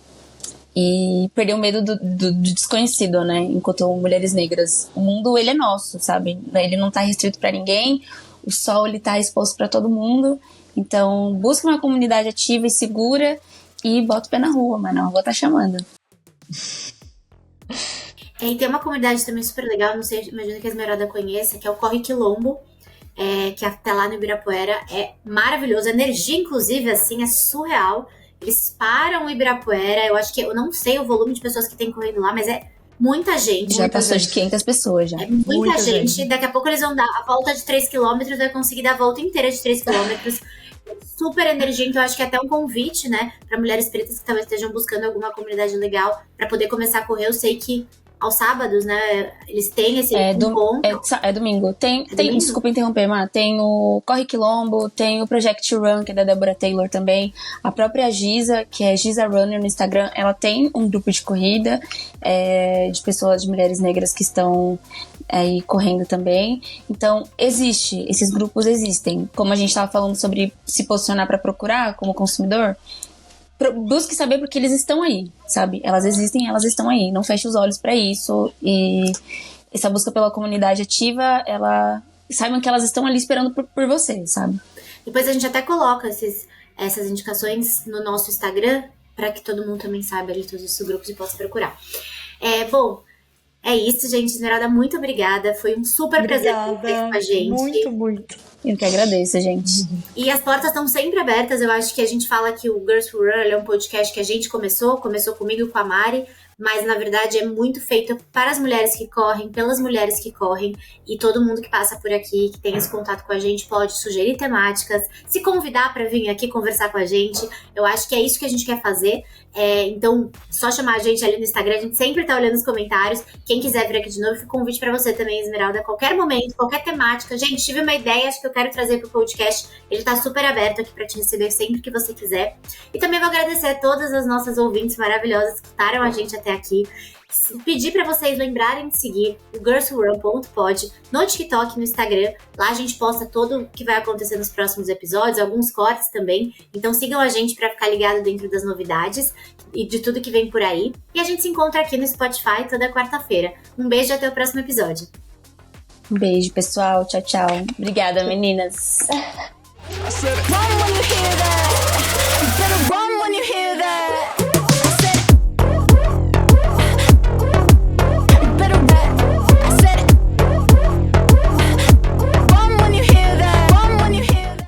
perder o medo do desconhecido, né? Enquanto mulheres negras. O mundo, ele é nosso, sabe? Ele não tá restrito pra ninguém. O sol, ele tá exposto pra todo mundo. Então, busca uma comunidade ativa e segura e bota o pé na rua, mano. A rua tá chamando. E tem uma comunidade também super legal, não sei, imagino que a Esmeralda conheça, que é o Corre Quilombo, que até lá no Ibirapuera é maravilhoso. A energia, inclusive, assim, é surreal. Eles param o Ibirapuera, eu não sei o volume de pessoas que tem correndo lá, mas é muita gente. Já passou de 500 pessoas, já. É muita gente. Daqui a pouco eles vão dar a volta de 3 km, vai conseguir dar a volta inteira de 3 km. Super energia, então eu acho que é até um convite, né, para mulheres pretas que talvez estejam buscando alguma comunidade legal para poder começar a correr. Eu sei que aos sábados, né? Eles têm esse encontro. É domingo. Tem, domingo? Desculpa interromper, Má. Tem o Corre Quilombo, tem o Project Run, que é da Deborah Taylor também. A própria Giza, que é Giza Runner no Instagram, ela tem um grupo de corrida de pessoas, de mulheres negras que estão aí correndo também. Então, esses grupos existem. Como a gente estava falando sobre se posicionar para procurar como consumidor, busque saber porque eles estão aí, sabe? Elas existem, elas estão aí. Não feche os olhos para isso. E essa busca pela comunidade ativa, saibam que elas estão ali esperando por você, sabe? Depois a gente até coloca essas indicações no nosso Instagram para que todo mundo também saiba ali todos esses grupos e possa procurar. Bom, é isso, gente. Esmeralda, muito obrigada. Foi um super prazer ter você com a gente. Muito, muito. Eu que agradeço, gente. E as portas estão sempre abertas. Eu acho que a gente fala que o Girls Who Run é um podcast que a gente começou comigo e com a Mari, mas na verdade é muito feito para as mulheres que correm, pelas mulheres que correm, e todo mundo que passa por aqui, que tem esse contato com a gente, pode sugerir temáticas, se convidar para vir aqui conversar com a gente. Eu acho que é isso que a gente quer fazer. Então, só chamar a gente ali no Instagram, a gente sempre tá olhando os comentários. Quem quiser vir aqui de novo, fica um convite pra você também, Esmeralda, a qualquer momento, qualquer temática. Gente, tive uma ideia, acho que eu quero trazer pro podcast. Ele tá super aberto aqui pra te receber sempre que você quiser. E também vou agradecer a todas as nossas ouvintes maravilhosas que escutaram a gente até aqui. Pedir pra vocês lembrarem de seguir o girlswhorun.pod no TikTok, no Instagram. Lá a gente posta tudo o que vai acontecer nos próximos episódios, alguns cortes também. Então sigam a gente pra ficar ligado dentro das novidades e de tudo que vem por aí. E a gente se encontra aqui no Spotify toda quarta-feira. Um beijo e até o próximo episódio. Um beijo, pessoal. Tchau, tchau. Obrigada, meninas. Run when you hear that.